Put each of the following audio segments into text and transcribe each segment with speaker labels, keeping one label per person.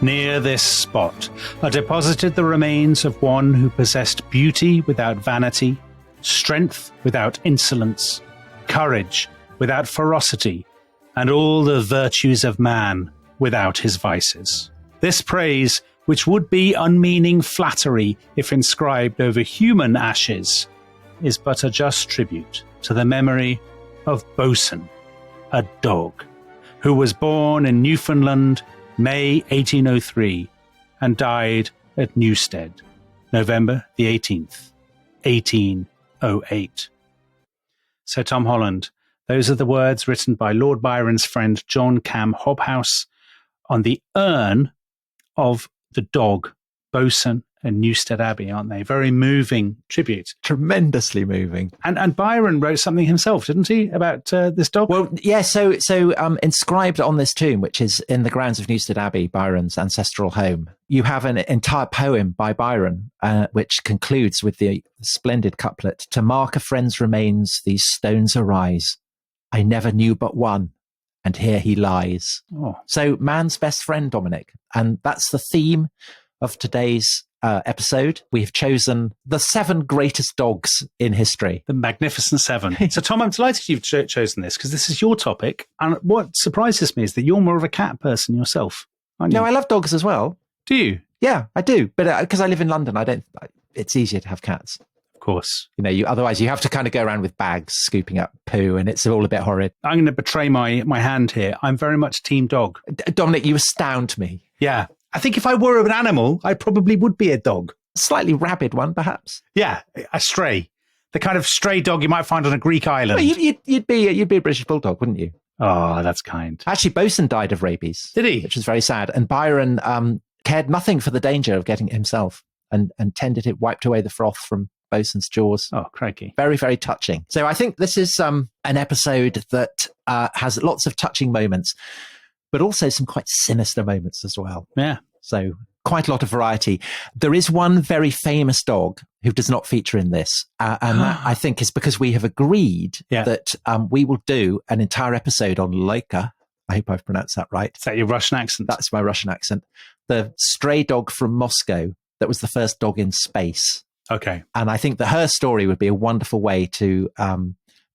Speaker 1: Near this spot are deposited the remains of one who possessed beauty without vanity, strength without insolence, courage without ferocity, and all the virtues of man without his vices. This praise, which would be unmeaning flattery if inscribed over human ashes, is but a just tribute to the memory of Bosun, a dog, who was born in Newfoundland, May 1803, and died at Newstead, November the 18th, 1808. So, Tom Holland, those are the words written by Lord Byron's friend John Cam Hobhouse on the urn of the dog, Bosun, and Newstead Abbey, aren't they? Very moving tribute.
Speaker 2: Tremendously moving.
Speaker 1: And Byron wrote something himself, didn't he, about this dog?
Speaker 2: Well, yeah, so inscribed on this tomb, which is in the grounds of Newstead Abbey, Byron's ancestral home, you have an entire poem by Byron, which concludes with the splendid couplet, "To mark a friend's remains, these stones arise. I never knew but one, and here he lies."
Speaker 1: Oh.
Speaker 2: So man's best friend, Dominic. And that's the theme of today's episode. We have chosen the 7 greatest dogs in history.
Speaker 1: The Magnificent 7. So, Tom, I'm delighted you've chosen this because this is your topic. And what surprises me is that you're more of a cat person yourself, aren't you?
Speaker 2: No, I love dogs as well.
Speaker 1: Do you?
Speaker 2: Yeah, I do. But because I live in London, it's easier to have cats.
Speaker 1: Of course.
Speaker 2: You know, otherwise you have to kind of go around with bags, scooping up poo, and it's all a bit horrid.
Speaker 1: I'm going to betray my hand here. I'm very much team dog.
Speaker 2: Dominic, you astound me.
Speaker 1: Yeah. I think if I were an animal, I probably would be a dog.
Speaker 2: A slightly rabid one, perhaps.
Speaker 1: Yeah, a stray. The kind of stray dog you might find on a Greek island.
Speaker 2: Well, you'd be a British bulldog, wouldn't you?
Speaker 1: Oh, that's kind.
Speaker 2: Actually, Bosun died of rabies.
Speaker 1: Did he?
Speaker 2: Which was very sad. And Byron cared nothing for the danger of getting it himself and tended it, wiped away the froth from Bosun's jaws.
Speaker 1: Oh, crikey.
Speaker 2: Very, very touching. So I think this is an episode that has lots of touching moments, but also some quite sinister moments as well.
Speaker 1: Yeah.
Speaker 2: So quite a lot of variety. There is one very famous dog who does not feature in this. And that, I think, is because we have agreed that we will do an entire episode on Laika. I hope I've pronounced that right.
Speaker 1: Is that your Russian accent?
Speaker 2: That's my Russian accent. The stray dog from Moscow that was the first dog in space.
Speaker 1: Okay.
Speaker 2: And I think that her story would be a wonderful way to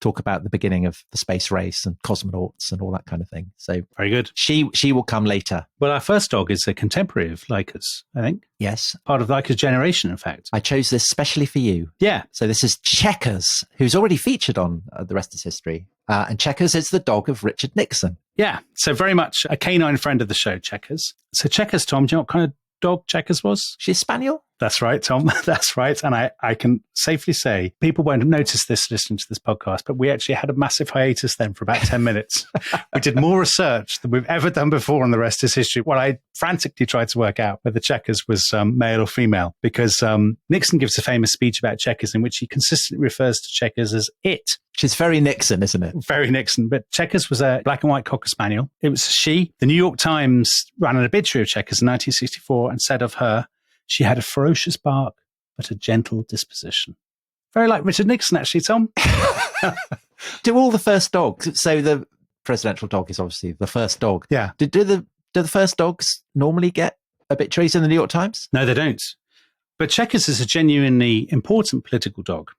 Speaker 2: talk about the beginning of the space race and cosmonauts and all that kind of thing. So
Speaker 1: very good.
Speaker 2: She will come later.
Speaker 1: Well, our first dog is a contemporary of Laika's, I think.
Speaker 2: Yes.
Speaker 1: Part of Laika's generation, in fact.
Speaker 2: I chose this specially for you.
Speaker 1: Yeah.
Speaker 2: So this is Checkers, who's already featured on The Rest is History. And Checkers is the dog of Richard Nixon.
Speaker 1: Yeah. So very much a canine friend of the show, Checkers. So Checkers, Tom, do you know what kind of dog Checkers was?
Speaker 2: She's spaniel?
Speaker 1: That's right, Tom. That's right. And I can safely say people won't notice this listening to this podcast, but we actually had a massive hiatus then for about 10 minutes. We did more research than we've ever done before on The Rest is History. Well, I frantically tried to work out whether Checkers was male or female because Nixon gives a famous speech about Checkers in which he consistently refers to Checkers as it.
Speaker 2: Which is very Nixon, isn't it?
Speaker 1: Very Nixon. But Checkers was a black and white Cocker Spaniel. It was she. The New York Times ran an obituary of Checkers in 1964 and said of her, she had a ferocious bark, but a gentle disposition. Very like Richard Nixon, actually, Tom.
Speaker 2: Do all the first dogs, so the presidential dog is obviously the first dog.
Speaker 1: Yeah.
Speaker 2: Do the first dogs normally get obituaries in the New York Times?
Speaker 1: No, they don't. But Checkers is a genuinely important political dog.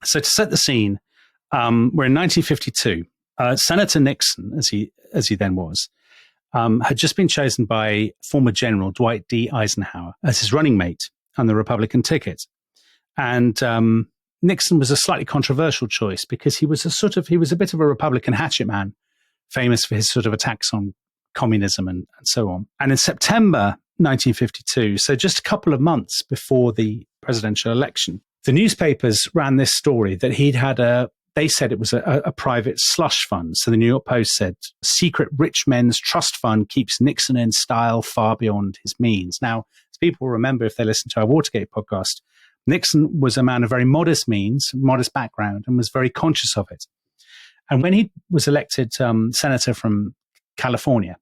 Speaker 1: So to set the scene, we're in 1952. Senator Nixon, as he then was, had just been chosen by former General Dwight D. Eisenhower as his running mate on the Republican ticket. And Nixon was a slightly controversial choice because he was a bit of a Republican hatchet man, famous for his sort of attacks on communism and so on. And in September 1952, so just a couple of months before the presidential election, the newspapers ran this story that they said it was a private slush fund. So the New York Post said, secret rich men's trust fund keeps Nixon in style far beyond his means. Now, as people remember, if they listen to our Watergate podcast, Nixon was a man of very modest means, modest background, and was very conscious of it. And when he was elected senator from California,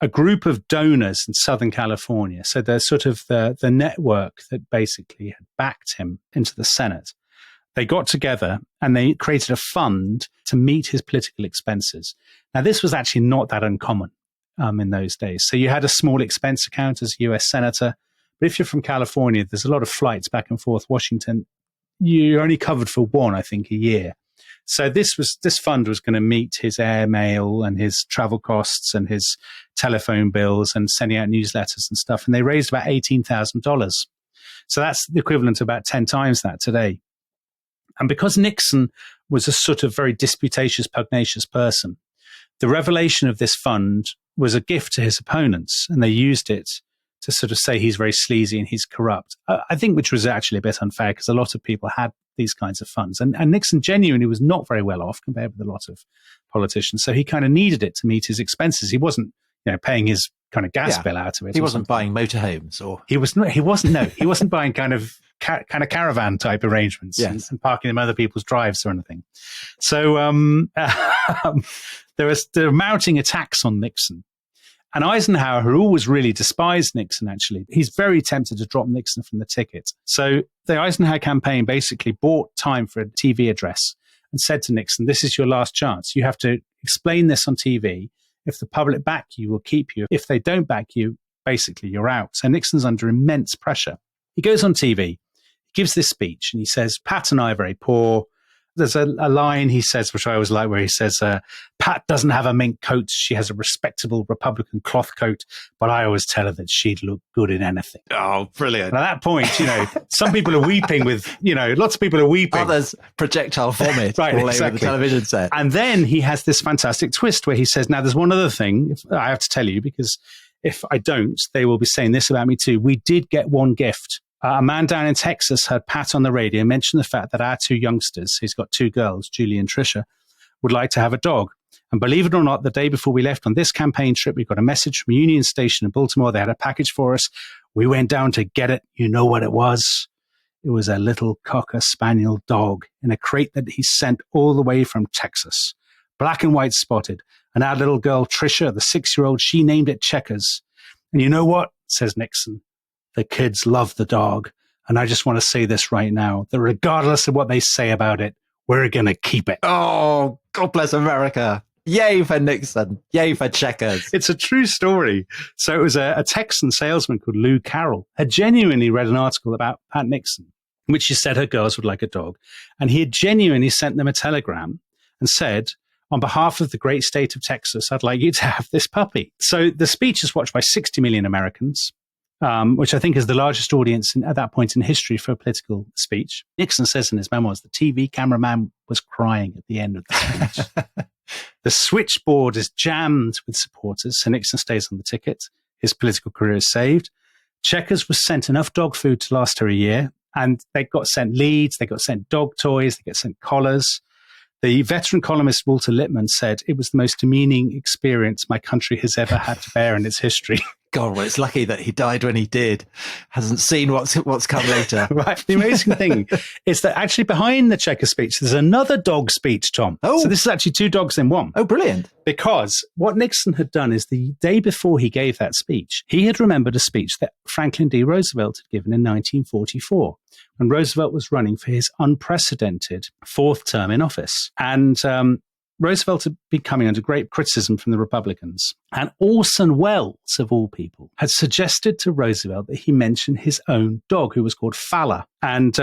Speaker 1: a group of donors in Southern California, so they're sort of the network that basically had backed him into the Senate, they got together and they created a fund to meet his political expenses. Now, this was actually not that uncommon in those days. So you had a small expense account as a US senator. But if you're from California, there's a lot of flights back and forth Washington. You're only covered for one, I think, a year. So this fund was going to meet his airmail and his travel costs and his telephone bills and sending out newsletters and stuff. And they raised about $18,000. So that's the equivalent to about 10 times that today. And because Nixon was a sort of very disputatious, pugnacious person, the revelation of this fund was a gift to his opponents, and they used it to sort of say he's very sleazy and he's corrupt. I think which was actually a bit unfair because a lot of people had these kinds of funds. And Nixon genuinely was not very well off compared with a lot of politicians. So he kind of needed it to meet his expenses. He wasn't, paying his kind of gas bill out of it.
Speaker 2: He wasn't buying motorhomes or...
Speaker 1: He wasn't buying kind of caravan type arrangements and parking them in other people's drives or anything. So there were mounting attacks on Nixon. And Eisenhower, who always really despised Nixon, actually, he's very tempted to drop Nixon from the ticket. So the Eisenhower campaign basically bought time for a TV address and said to Nixon, this is your last chance. You have to explain this on TV. If the public back you, we'll keep you. If they don't back you, basically you're out. So Nixon's under immense pressure. He goes on TV, gives this speech, and he says, Pat and I are very poor. There's a line he says, which I always like, where he says, Pat doesn't have a mink coat. She has a respectable Republican cloth coat, but I always tell her that she'd look good in anything.
Speaker 2: Oh, brilliant.
Speaker 1: And at that point, some people are weeping lots of people are weeping.
Speaker 2: Others projectile vomit
Speaker 1: right,
Speaker 2: all
Speaker 1: exactly.
Speaker 2: over the television set.
Speaker 1: And then he has this fantastic twist where he says, now there's one other thing I have to tell you, because if I don't, they will be saying this about me too. We did get one gift. A man down in Texas heard Pat on the radio mention the fact that our two youngsters, he's got two girls, Julie and Tricia, would like to have a dog. And believe it or not, the day before we left on this campaign trip, we got a message from Union Station in Baltimore. They had a package for us. We went down to get it. You know what it was? It was a little Cocker Spaniel dog in a crate that he sent all the way from Texas, black and white spotted. And our little girl, Tricia, the 6-year-old, she named it Checkers. And you know what? Says Nixon. The kids love the dog. And I just want to say this right now, that regardless of what they say about it, we're going to keep it.
Speaker 2: Oh, God bless America. Yay for Nixon. Yay for Checkers.
Speaker 1: It's a true story. So it was a Texan salesman called Lou Carroll had genuinely read an article about Pat Nixon, in which she said her girls would like a dog. And he had genuinely sent them a telegram and said, on behalf of the great state of Texas, I'd like you to have this puppy. So the speech is watched by 60 million Americans. Which I think is the largest audience at that point in history for a political speech. Nixon says in his memoirs, the TV cameraman was crying at the end of the speech. The switchboard is jammed with supporters, so Nixon stays on the ticket. His political career is saved. Checkers was sent enough dog food to last her a year, and they got sent leads, they got sent dog toys, they got sent collars. The veteran columnist Walter Lippmann said, it was the most demeaning experience my country has ever had to bear in its history.
Speaker 2: God, well, it's lucky that he died when he did. Hasn't seen what's come later.
Speaker 1: Right. The amazing thing is that actually behind the Checker speech, there's another dog speech, Tom.
Speaker 2: Oh.
Speaker 1: So this is actually two dogs in one.
Speaker 2: Oh, brilliant.
Speaker 1: Because what Nixon had done is the day before he gave that speech, he had remembered a speech that Franklin D. Roosevelt had given in 1944, when Roosevelt was running for his unprecedented fourth term in office. And Roosevelt had been coming under great criticism from the Republicans. And Orson Welles, of all people, had suggested to Roosevelt that he mention his own dog, who was called Fowler. And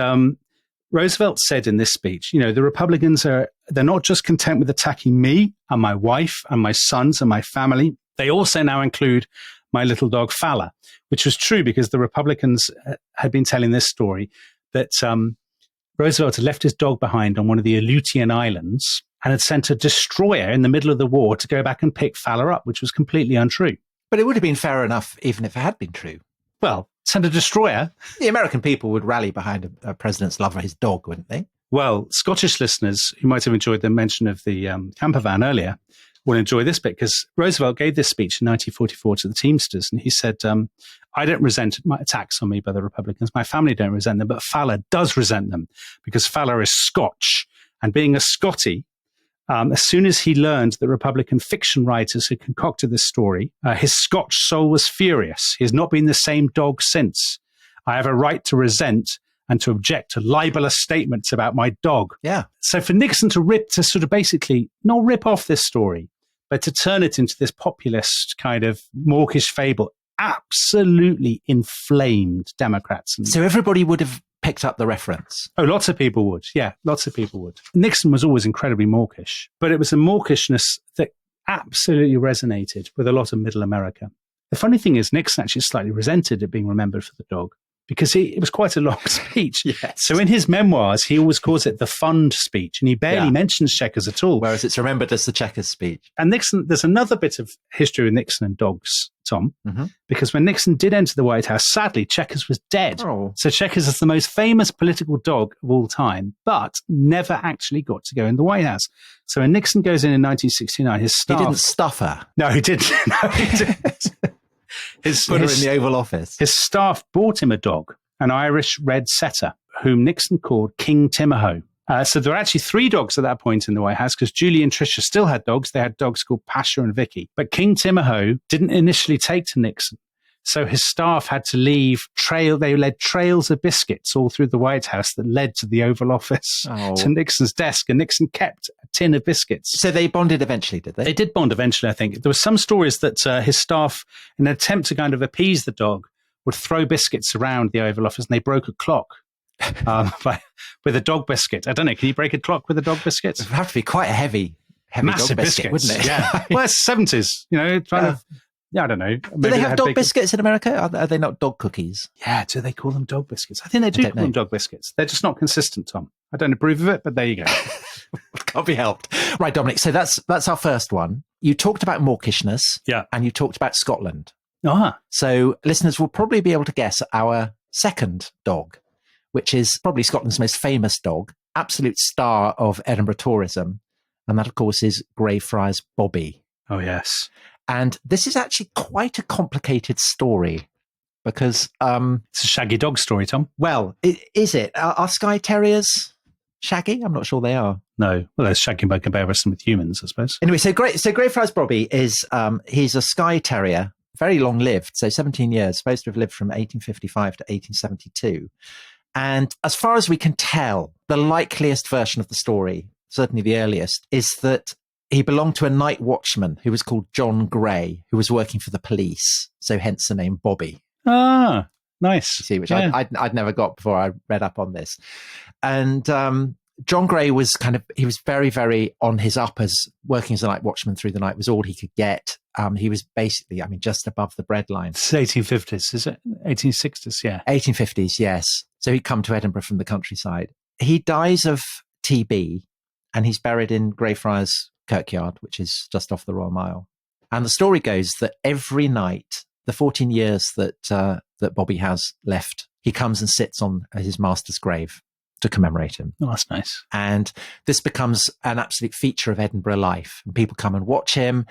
Speaker 1: Roosevelt said in this speech, the Republicans they're not just content with attacking me and my wife and my sons and my family. They also now include my little dog Fowler, which was true because the Republicans had been telling this story that Roosevelt had left his dog behind on one of the Aleutian Islands and had sent a destroyer in the middle of the war to go back and pick Fowler up, which was completely untrue.
Speaker 2: But it would have been fair enough even if it had been true.
Speaker 1: Well, send a destroyer.
Speaker 2: The American people would rally behind a president's love for his dog, wouldn't they?
Speaker 1: Well, Scottish listeners who might have enjoyed the mention of the camper van earlier will enjoy this bit, because Roosevelt gave this speech in 1944 to the Teamsters, and he said, I don't resent attacks on me by the Republicans. My family don't resent them, but Fowler does resent them because Fowler is Scotch. And being a Scottie, as soon as he learned that Republican fiction writers had concocted this story, his Scotch soul was furious. He has not been the same dog since. I have a right to resent and to object to libelous statements about my dog.
Speaker 2: Yeah.
Speaker 1: So for Nixon to sort of basically not rip off this story, but to turn it into this populist kind of mawkish fable absolutely inflamed Democrats.
Speaker 2: So everybody would have picked up the reference.
Speaker 1: Oh, lots of people would. Yeah, lots of people would. Nixon was always incredibly mawkish, but it was a mawkishness that absolutely resonated with a lot of middle America. The funny thing is, Nixon actually slightly resented it being remembered for the dog, because it was quite a long speech.
Speaker 2: Yes.
Speaker 1: So in his memoirs, he always calls it the fund speech, and he barely mentions checkers at all.
Speaker 2: Whereas it's remembered as the checkers speech.
Speaker 1: And Nixon, there's another bit of history with Nixon and dogs, Tom, because when Nixon did enter the White House, sadly, Checkers was dead.
Speaker 2: Oh.
Speaker 1: So Checkers is the most famous political dog of all time, but never actually got to go in the White House. So when Nixon goes in 1969, his staff...
Speaker 2: He didn't stuff her.
Speaker 1: No, he didn't. No, he didn't.
Speaker 2: Put her in the Oval Office.
Speaker 1: His staff bought him a dog, an Irish red setter, whom Nixon called King Timahoe. So there were actually 3 dogs at that point in the White House, because Julie and Tricia still had dogs. They had dogs called Pasha and Vicky. But King Timahoe didn't initially take to Nixon. So his staff had to leave they led trails of biscuits all through the White House that led to the Oval Office, to Nixon's desk. And Nixon kept a tin of biscuits.
Speaker 2: So they bonded eventually, did they?
Speaker 1: They did bond eventually, I think. There were some stories that his staff, in an attempt to kind of appease the dog, would throw biscuits around the Oval Office, and they broke a clock with a dog biscuit. I don't know. Can you break a clock with a dog biscuit?
Speaker 2: It would have to be quite a heavy
Speaker 1: massive
Speaker 2: dog biscuit,
Speaker 1: biscuits,
Speaker 2: wouldn't it?
Speaker 1: Yeah. Well, it's 70s, kind of. Yeah, I don't know.
Speaker 2: Do they have dog biscuits in America? Are they not dog cookies?
Speaker 1: Yeah, do they call them dog biscuits? I think they do call them dog biscuits. They're just not consistent, Tom. I don't approve of it, but there you go.
Speaker 2: Can't be helped. Right, Dominic, so that's our first one. You talked about mawkishness, and you talked about Scotland. So listeners will probably be able to guess our second dog, which is probably Scotland's most famous dog, absolute star of Edinburgh tourism. And that, of course, is Greyfriars Bobby.
Speaker 1: Oh, yes.
Speaker 2: And this is actually quite a complicated story because...
Speaker 1: it's a shaggy dog story, Tom.
Speaker 2: Well, is it? Are Skye Terriers shaggy? I'm not sure they are.
Speaker 1: No. Well, they're shaggy by comparison with humans, I suppose.
Speaker 2: Anyway, so Greyfriars Bobby is... he's a Skye Terrier, very long-lived, so 17 years, supposed to have lived from 1855 to 1872. And as far as we can tell, the likeliest version of the story, certainly the earliest, is that he belonged to a night watchman who was called John Gray, who was working for the police. So hence the name Bobby.
Speaker 1: Ah, nice.
Speaker 2: You see, which I'd never got before I read up on this. And John Gray was he was very, very on his uppers. Working as a night watchman through the night was all he could get. He was basically, just above the breadline.
Speaker 1: It's 1850s, is it? 1860s, yeah.
Speaker 2: 1850s, yes. So he'd come to Edinburgh from the countryside. He dies of TB, and he's buried in Greyfriars Kirkyard, which is just off the Royal Mile. And the story goes that every night, the 14 years that Bobby has left, he comes and sits on his master's grave to commemorate him.
Speaker 1: Oh, that's nice.
Speaker 2: And this becomes an absolute feature of Edinburgh life. And people come and watch him.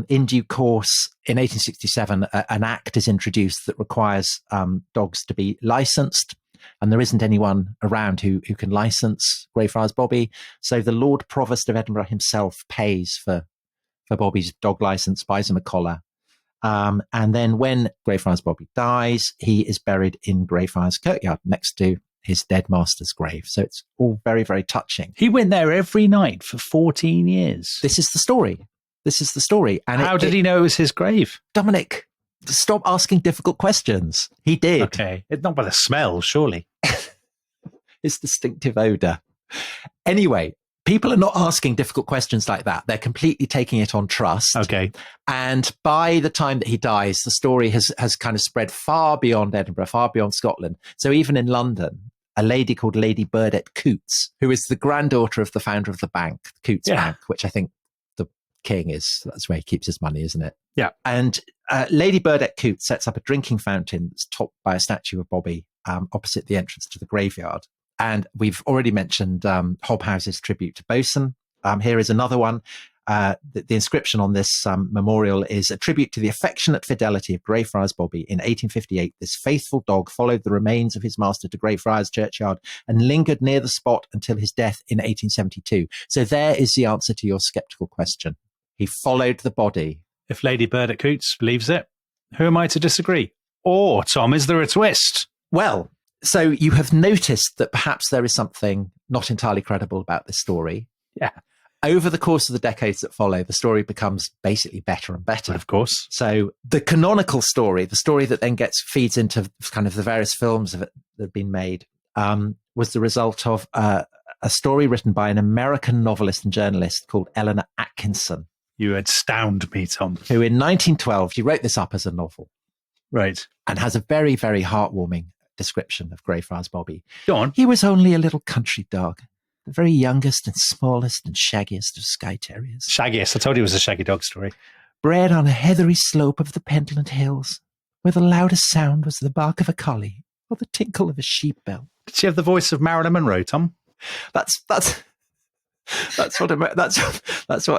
Speaker 2: In due course, in 1867, an act is introduced that requires dogs to be licensed. And there isn't anyone around who can license Greyfriars Bobby. So the Lord Provost of Edinburgh himself pays for Bobby's dog license, buys him a collar. And then when Greyfriars Bobby dies, he is buried in Greyfriars Kirkyard next to his dead master's grave. So it's all very, very touching.
Speaker 1: He went there every night for 14 years.
Speaker 2: This is the story. And
Speaker 1: how did he know it was his grave?
Speaker 2: Dominic, stop asking difficult questions. He did.
Speaker 1: Okay. It's not by the smell, surely.
Speaker 2: His distinctive odor. Anyway, people are not asking difficult questions like that. They're completely taking it on trust.
Speaker 1: Okay.
Speaker 2: And by the time that he dies, the story has kind of spread far beyond Edinburgh, far beyond Scotland. So even in London, a lady called Lady Burdett Coutts, who is the granddaughter of the founder of the bank, Coutts Bank, which I think the king that's where he keeps his money, isn't it?
Speaker 1: Yeah.
Speaker 2: And Lady Burdett Coutts sets up a drinking fountain that's topped by a statue of Bobby opposite the entrance to the graveyard. And we've already mentioned Hobhouse's tribute to Bosun. Here is another one. The inscription on this memorial is a tribute to the affectionate fidelity of Greyfriars Bobby. In 1858, this faithful dog followed the remains of his master to Greyfriars Churchyard and lingered near the spot until his death in 1872. So there is the answer to your sceptical question. He followed the body.
Speaker 1: If Lady Burdett Coutts believes it, who am I to disagree? Or, Tom, is there a twist?
Speaker 2: Well, so you have noticed that perhaps there is something not entirely credible about this story.
Speaker 1: Yeah.
Speaker 2: over the course of the decades that follow, the story becomes basically better and better.
Speaker 1: Of course.
Speaker 2: So the canonical story, the story that then feeds into kind of the various films that have been made, was the result of a story written by an American novelist and journalist called Eleanor Atkinson.
Speaker 1: You astound me, Tom.
Speaker 2: Who in 1912, she wrote this up as a novel.
Speaker 1: Right.
Speaker 2: And has a very, very heartwarming description of Greyfriars Bobby.
Speaker 1: Go on.
Speaker 2: He was only a little country dog, the very youngest and smallest and shaggiest of Skye Terriers.
Speaker 1: Shaggiest. I told you it was a shaggy dog story.
Speaker 2: Bred on a heathery slope of the Pentland Hills, where the loudest sound was the bark of a collie or the tinkle of a sheep bell.
Speaker 1: Did she have the voice of Marilyn Monroe, Tom?
Speaker 2: That's what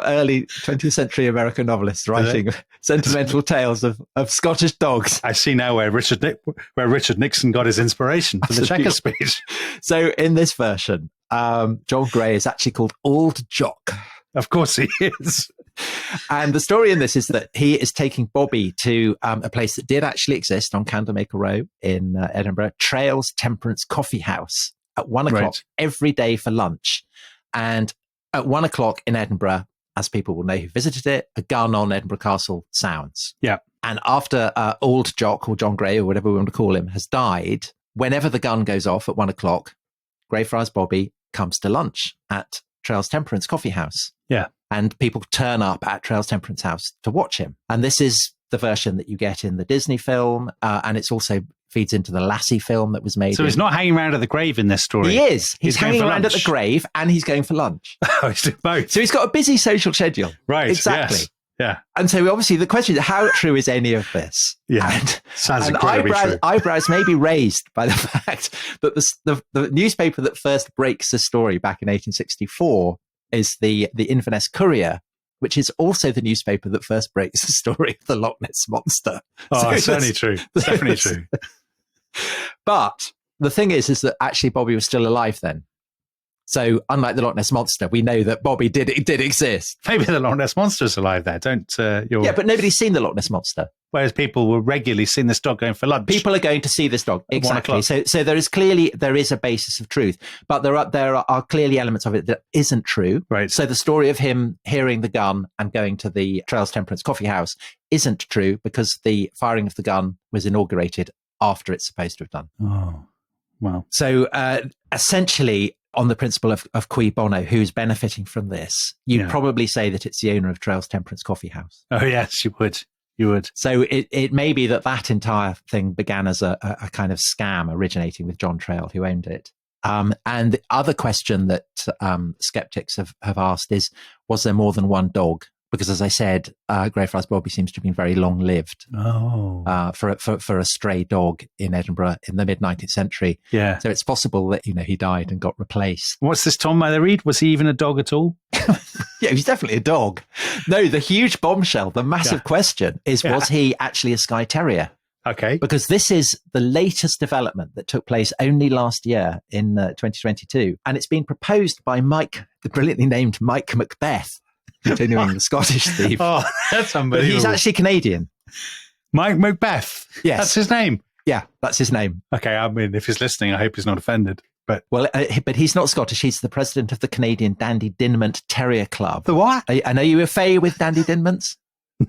Speaker 2: early 20th century American novelists writing sentimental tales of Scottish dogs.
Speaker 1: I see now where Richard Nixon got his inspiration for the Checker speech.
Speaker 2: So in this version, John Grey is actually called Old Jock.
Speaker 1: Of course he is.
Speaker 2: And the story in this is that he is taking Bobby to a place that did actually exist on Candlemaker Row in Edinburgh, Trails Temperance Coffee House, at 1 o'clock every day for lunch. And at 1 o'clock in Edinburgh, as people will know who visited it, a gun on Edinburgh Castle sounds.
Speaker 1: Yeah.
Speaker 2: And after Old Jock, or John Grey, or whatever we want to call him, has died, whenever the gun goes off at 1 o'clock, Greyfriars Bobby comes to lunch at Trails Temperance Coffee House.
Speaker 1: Yeah.
Speaker 2: And people turn up at Trails Temperance House to watch him. And this is the version that you get in the Disney film. And it's also feeds into the Lassie film that was made.
Speaker 1: So he's not hanging around at the grave in this story.
Speaker 2: He is. He's hanging around at the grave and he's going for lunch.
Speaker 1: Oh, he's doing both.
Speaker 2: So he's got a busy social schedule.
Speaker 1: Right.
Speaker 2: Exactly.
Speaker 1: Yes. Yeah.
Speaker 2: And so obviously the question is, how true is any of this?
Speaker 1: Yeah.
Speaker 2: And,
Speaker 1: sounds incredibly true.
Speaker 2: Eyebrows may be raised by the fact that the newspaper that first breaks the story back in 1864 is the Inverness Courier, which is also the newspaper that first breaks the story of the Loch Ness Monster.
Speaker 1: Oh,
Speaker 2: so
Speaker 1: it's certainly true. It's definitely true.
Speaker 2: But the thing is that actually Bobby was still alive then. So unlike the Loch Ness Monster, we know that Bobby did exist.
Speaker 1: Maybe the Loch Ness Monster's alive there.
Speaker 2: Yeah, but nobody's seen the Loch Ness Monster.
Speaker 1: Whereas people were regularly seeing this dog going for lunch.
Speaker 2: People are going to see this dog. Exactly. So there is a basis of truth, but there are clearly elements of it that isn't true.
Speaker 1: Right.
Speaker 2: So the story of him hearing the gun and going to the Trails Temperance Coffee House isn't true because the firing of the gun was inaugurated after it's supposed to have done.
Speaker 1: Oh, wow.
Speaker 2: So essentially, on the principle of cui bono, who's benefiting from this, you'd probably say that it's the owner of Trails Temperance Coffee House.
Speaker 1: Oh, yes, you would. You would.
Speaker 2: So it may be that entire thing began as a kind of scam originating with John Trail, who owned it. And the other question that skeptics have asked is, was there more than one dog? Because, as I said, Greyfriars Bobby seems to have been very long-lived for a stray dog in Edinburgh in the mid-19th century.
Speaker 1: Yeah.
Speaker 2: So it's possible that, he died and got replaced.
Speaker 1: What's this, Tom? May I read? Was he even a dog at all?
Speaker 2: Yeah, he's definitely a dog. No, the huge bombshell, the massive question is, was he actually a Skye Terrier?
Speaker 1: Okay.
Speaker 2: Because this is the latest development that took place only last year in 2022. And it's been proposed by the brilliantly named Mike Macbeth, continuing the Scottish theme.
Speaker 1: Oh, that's unbelievable.
Speaker 2: But he's actually Canadian.
Speaker 1: Mike Macbeth?
Speaker 2: Yes.
Speaker 1: That's his name?
Speaker 2: Yeah, that's his name.
Speaker 1: Okay, I mean, if he's listening, I hope he's not offended. But
Speaker 2: he's not Scottish. He's the president of the Canadian Dandy Dinmont Terrier Club.
Speaker 1: The what?
Speaker 2: And are you a fay with Dandy Dinmonts?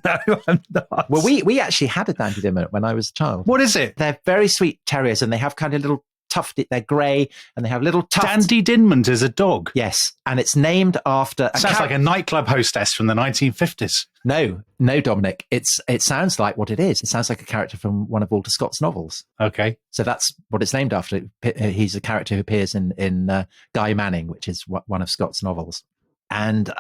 Speaker 1: No, I'm not.
Speaker 2: Well, we actually had a Dandy Dinmont when I was a child.
Speaker 1: What is it?
Speaker 2: They're very sweet terriers, and they have kind of little tufted. They're grey, and they have little tufts.
Speaker 1: Dandy Dinmont is a dog?
Speaker 2: Yes, and it's named after...
Speaker 1: Sounds like a nightclub hostess from the 1950s.
Speaker 2: No, Dominic. It sounds like what it is. It sounds like a character from one of Walter Scott's novels.
Speaker 1: Okay.
Speaker 2: So that's what it's named after. He's a character who appears in Guy Manning, which is one of Scott's novels. And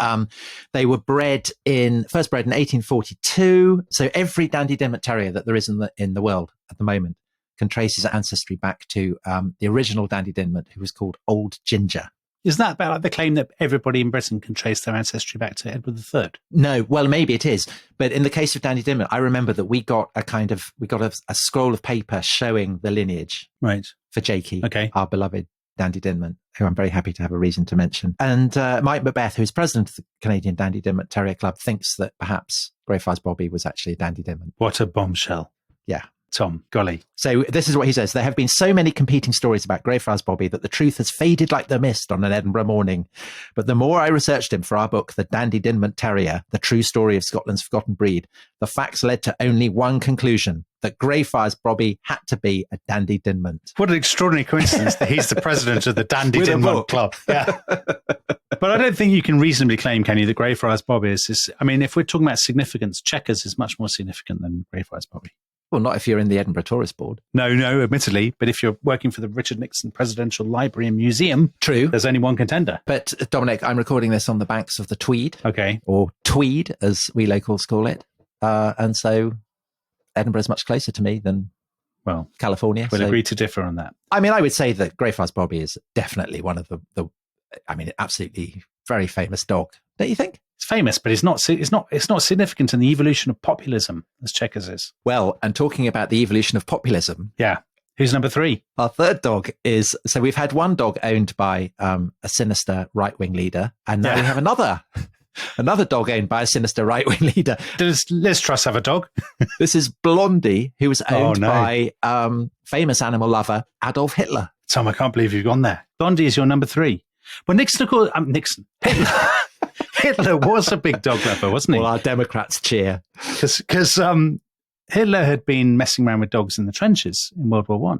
Speaker 2: they were first bred in 1842. So every Dandy Dinmont Terrier that there is in the world at the moment can trace his ancestry back to the original Dandy Dinmont, who was called Old Ginger.
Speaker 1: Is that about like the claim that everybody in Britain can trace their ancestry back to Edward III?
Speaker 2: No, well, maybe it is. But in the case of Dandy Dinmont, I remember that we got a scroll of paper showing the lineage for Jakey, our beloved Dandy Dinmont, who I'm very happy to have a reason to mention. And Mike Macbeth, who is president of the Canadian Dandy Dinmont Terrier Club, thinks that perhaps Greyfriars Bobby was actually a Dandy Dinmont.
Speaker 1: What a bombshell.
Speaker 2: Yeah.
Speaker 1: Tom, golly.
Speaker 2: So this is what he says. There have been so many competing stories about Greyfriars Bobby that the truth has faded like the mist on an Edinburgh morning. But the more I researched him for our book, The Dandy Dinmont Terrier, The True Story of Scotland's Forgotten Breed, the facts led to only one conclusion, that Greyfriars Bobby had to be a Dandy Dinmont.
Speaker 1: What an extraordinary coincidence that he's the president of the Dandy Dinmont Club. Yeah. But I don't think you can reasonably claim, can you, that Greyfriars Bobby is, I mean, if we're talking about significance, Chequers is much more significant than Greyfriars Bobby.
Speaker 2: Well, not if you're in the Edinburgh Tourist Board.
Speaker 1: No, admittedly. But if you're working for the Richard Nixon Presidential Library and Museum,
Speaker 2: true,
Speaker 1: there's only one contender.
Speaker 2: But Dominic, I'm recording this on the banks of the Tweed.
Speaker 1: Okay.
Speaker 2: Or Tweed, as we locals call it. And so Edinburgh is much closer to me than California.
Speaker 1: We'll agree to differ on that.
Speaker 2: I mean, I would say that Greyfriars Bobby is definitely one of the absolutely very famous dog. Don't you think?
Speaker 1: It's famous, but it's not significant in the evolution of populism, as Chequers is.
Speaker 2: Well, and talking about the evolution of populism.
Speaker 1: Yeah. Who's number 3?
Speaker 2: Our third dog is, so we've had one dog owned by a sinister right-wing leader, and now we have another dog owned by a sinister right-wing leader.
Speaker 1: Does Liz Truss have a dog?
Speaker 2: This is Blondi, who was owned by famous animal lover Adolf Hitler.
Speaker 1: Tom, I can't believe you've gone there. Blondi is your number 3. Well, Hitler was a big dog lover, wasn't he?
Speaker 2: Well, our Democrats cheer.
Speaker 1: Because Hitler had been messing around with dogs in the trenches in World War I.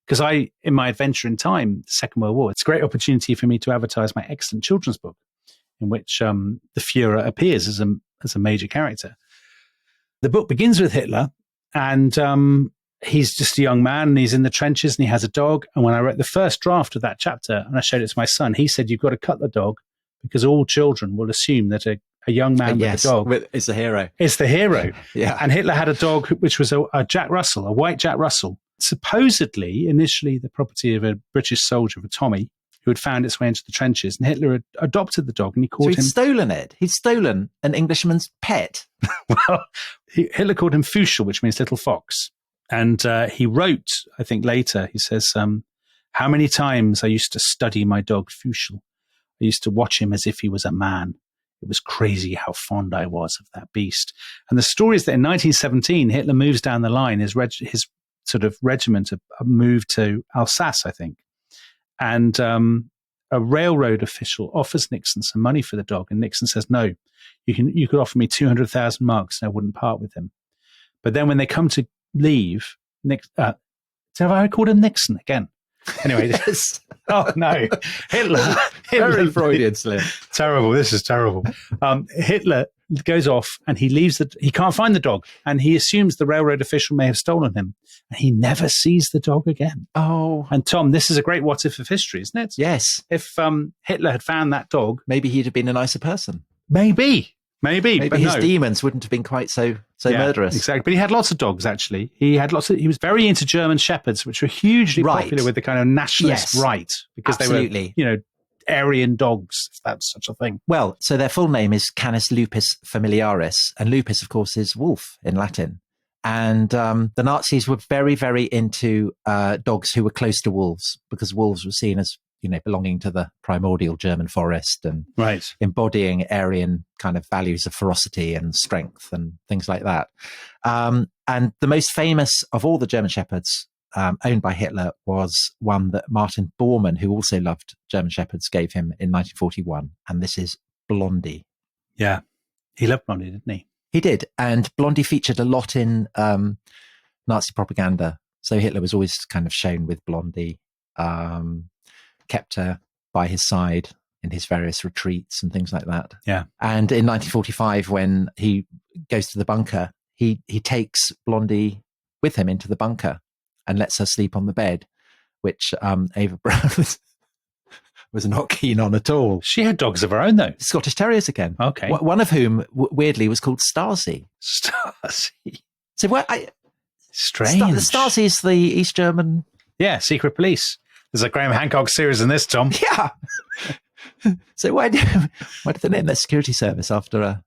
Speaker 1: Because in my adventure in time, the Second World War, it's a great opportunity for me to advertise my excellent children's book, in which the Führer appears as a major character. The book begins with Hitler, and he's just a young man, and he's in the trenches, and he has a dog. And when I wrote the first draft of that chapter, and I showed it to my son, he said, "You've got to cut the dog, because all children will assume that a young man with a dog
Speaker 2: is the hero.
Speaker 1: Is the hero."
Speaker 2: Yeah.
Speaker 1: And Hitler had a dog which was a Jack Russell, a white Jack Russell, supposedly initially the property of a British soldier, of a Tommy, who had found its way into the trenches. And Hitler had adopted the dog, and he called him...
Speaker 2: So he'd stolen it. He'd stolen an Englishman's pet.
Speaker 1: Well, Hitler called him Fuschel, which means little fox. And he wrote, I think later, he says, how many times I used to study my dog Fuschel. I used to watch him as if he was a man. It was crazy how fond I was of that beast. And the story is that in 1917, Hitler moves down the line. His sort of regiment moved to Alsace, I think. And a railroad official offers Nixon some money for the dog. And Nixon says, no, you could offer me 200,000 marks and I wouldn't part with him. But then when they come to leave, have I called him Nixon again? Anyway,
Speaker 2: yes.
Speaker 1: Oh no, Hitler
Speaker 2: Very Freudian slip.
Speaker 1: Terrible. This is terrible. Hitler goes off and he can't find the dog, and he assumes the railroad official may have stolen him, and he never sees the dog again.
Speaker 2: Oh.
Speaker 1: And Tom, this is a great what if of history, isn't it?
Speaker 2: Yes.
Speaker 1: If Hitler had found that dog,
Speaker 2: maybe he'd have been a nicer person.
Speaker 1: Maybe, but
Speaker 2: his demons wouldn't have been quite so murderous.
Speaker 1: Exactly. But he had lots of dogs, actually. He was very into German Shepherds, which were hugely popular with the kind of nationalist right, because
Speaker 2: absolutely.
Speaker 1: They were, Aryan dogs, if that's such a thing.
Speaker 2: Well, so their full name is Canis lupus familiaris, and lupus, of course, is wolf in Latin. And the Nazis were very, very into dogs who were close to wolves, because wolves were seen as belonging to the primordial German forest and embodying Aryan kind of values of ferocity and strength and things like that. And the most famous of all the German Shepherds owned by Hitler was one that Martin Bormann, who also loved German Shepherds, gave him in 1941. And this is Blondi.
Speaker 1: Yeah. He loved Blondi, didn't he?
Speaker 2: He did. And Blondi featured a lot in Nazi propaganda. So Hitler was always kind of shown with Blondi. Kept her by his side in his various retreats and things like that.
Speaker 1: Yeah. And
Speaker 2: in 1945, when he goes to the bunker, he takes Blondi with him into the bunker and lets her sleep on the bed, which Ava Brown was not keen on at all.
Speaker 1: She had dogs of her own, though.
Speaker 2: Scottish Terriers again.
Speaker 1: Okay.
Speaker 2: One of whom, weirdly, was called Stasi.
Speaker 1: Stasi.
Speaker 2: So
Speaker 1: strange.
Speaker 2: Stasi is the East German...
Speaker 1: Yeah, secret police. There's a Graham Hancock series in this, Tom.
Speaker 2: Yeah. So why did they name their security service after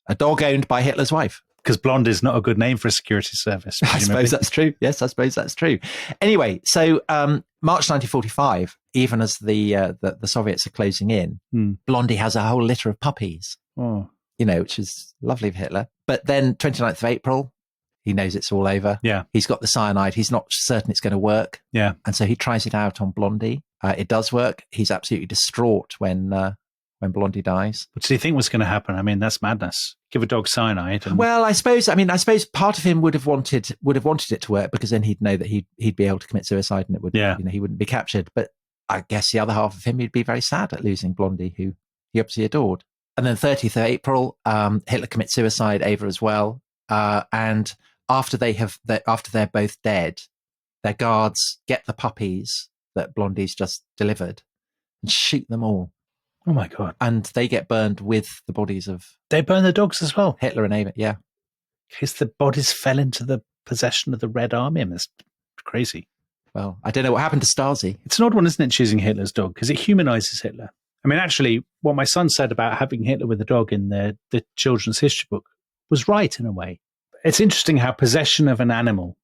Speaker 2: a dog owned by Hitler's wife?
Speaker 1: Because Blonde is not a good name for a security service.
Speaker 2: I suppose that's true. Yes, I suppose that's true. Anyway, so March 1945, even as the Soviets are closing in, Blondi has a whole litter of puppies.
Speaker 1: Oh.
Speaker 2: Which is lovely of Hitler. But then 29th of April, He knows it's all over.
Speaker 1: Yeah.
Speaker 2: He's got the cyanide. He's not certain it's going to work.
Speaker 1: Yeah.
Speaker 2: And so he tries it out on Blondi. It does work. He's absolutely distraught when Blondi dies.
Speaker 1: What do you think was going to happen? I mean, that's madness. Give a dog cyanide. And...
Speaker 2: Well, I suppose part of him would have wanted it to work, because then he'd know that he'd be able to commit suicide and it would, he wouldn't be captured. But I guess the other half of him, he'd be very sad at losing Blondi, who he obviously adored. And then 30th of April, Hitler commits suicide, Ava as well. And after they're both dead, their guards get the puppies that Blondi's just delivered and shoot them all.
Speaker 1: Oh my God.
Speaker 2: And they get burned with the bodies of...
Speaker 1: They burn the dogs as well?
Speaker 2: Hitler and Ava, yeah.
Speaker 1: Because the bodies fell into the possession of the Red Army. And that's crazy.
Speaker 2: Well, I don't know what happened to Stasi.
Speaker 1: It's an odd one, isn't it, choosing Hitler's dog? Because it humanizes Hitler. I mean, actually, what my son said about having Hitler with a dog in the children's history book was right in a way. It's interesting how possession of an animal,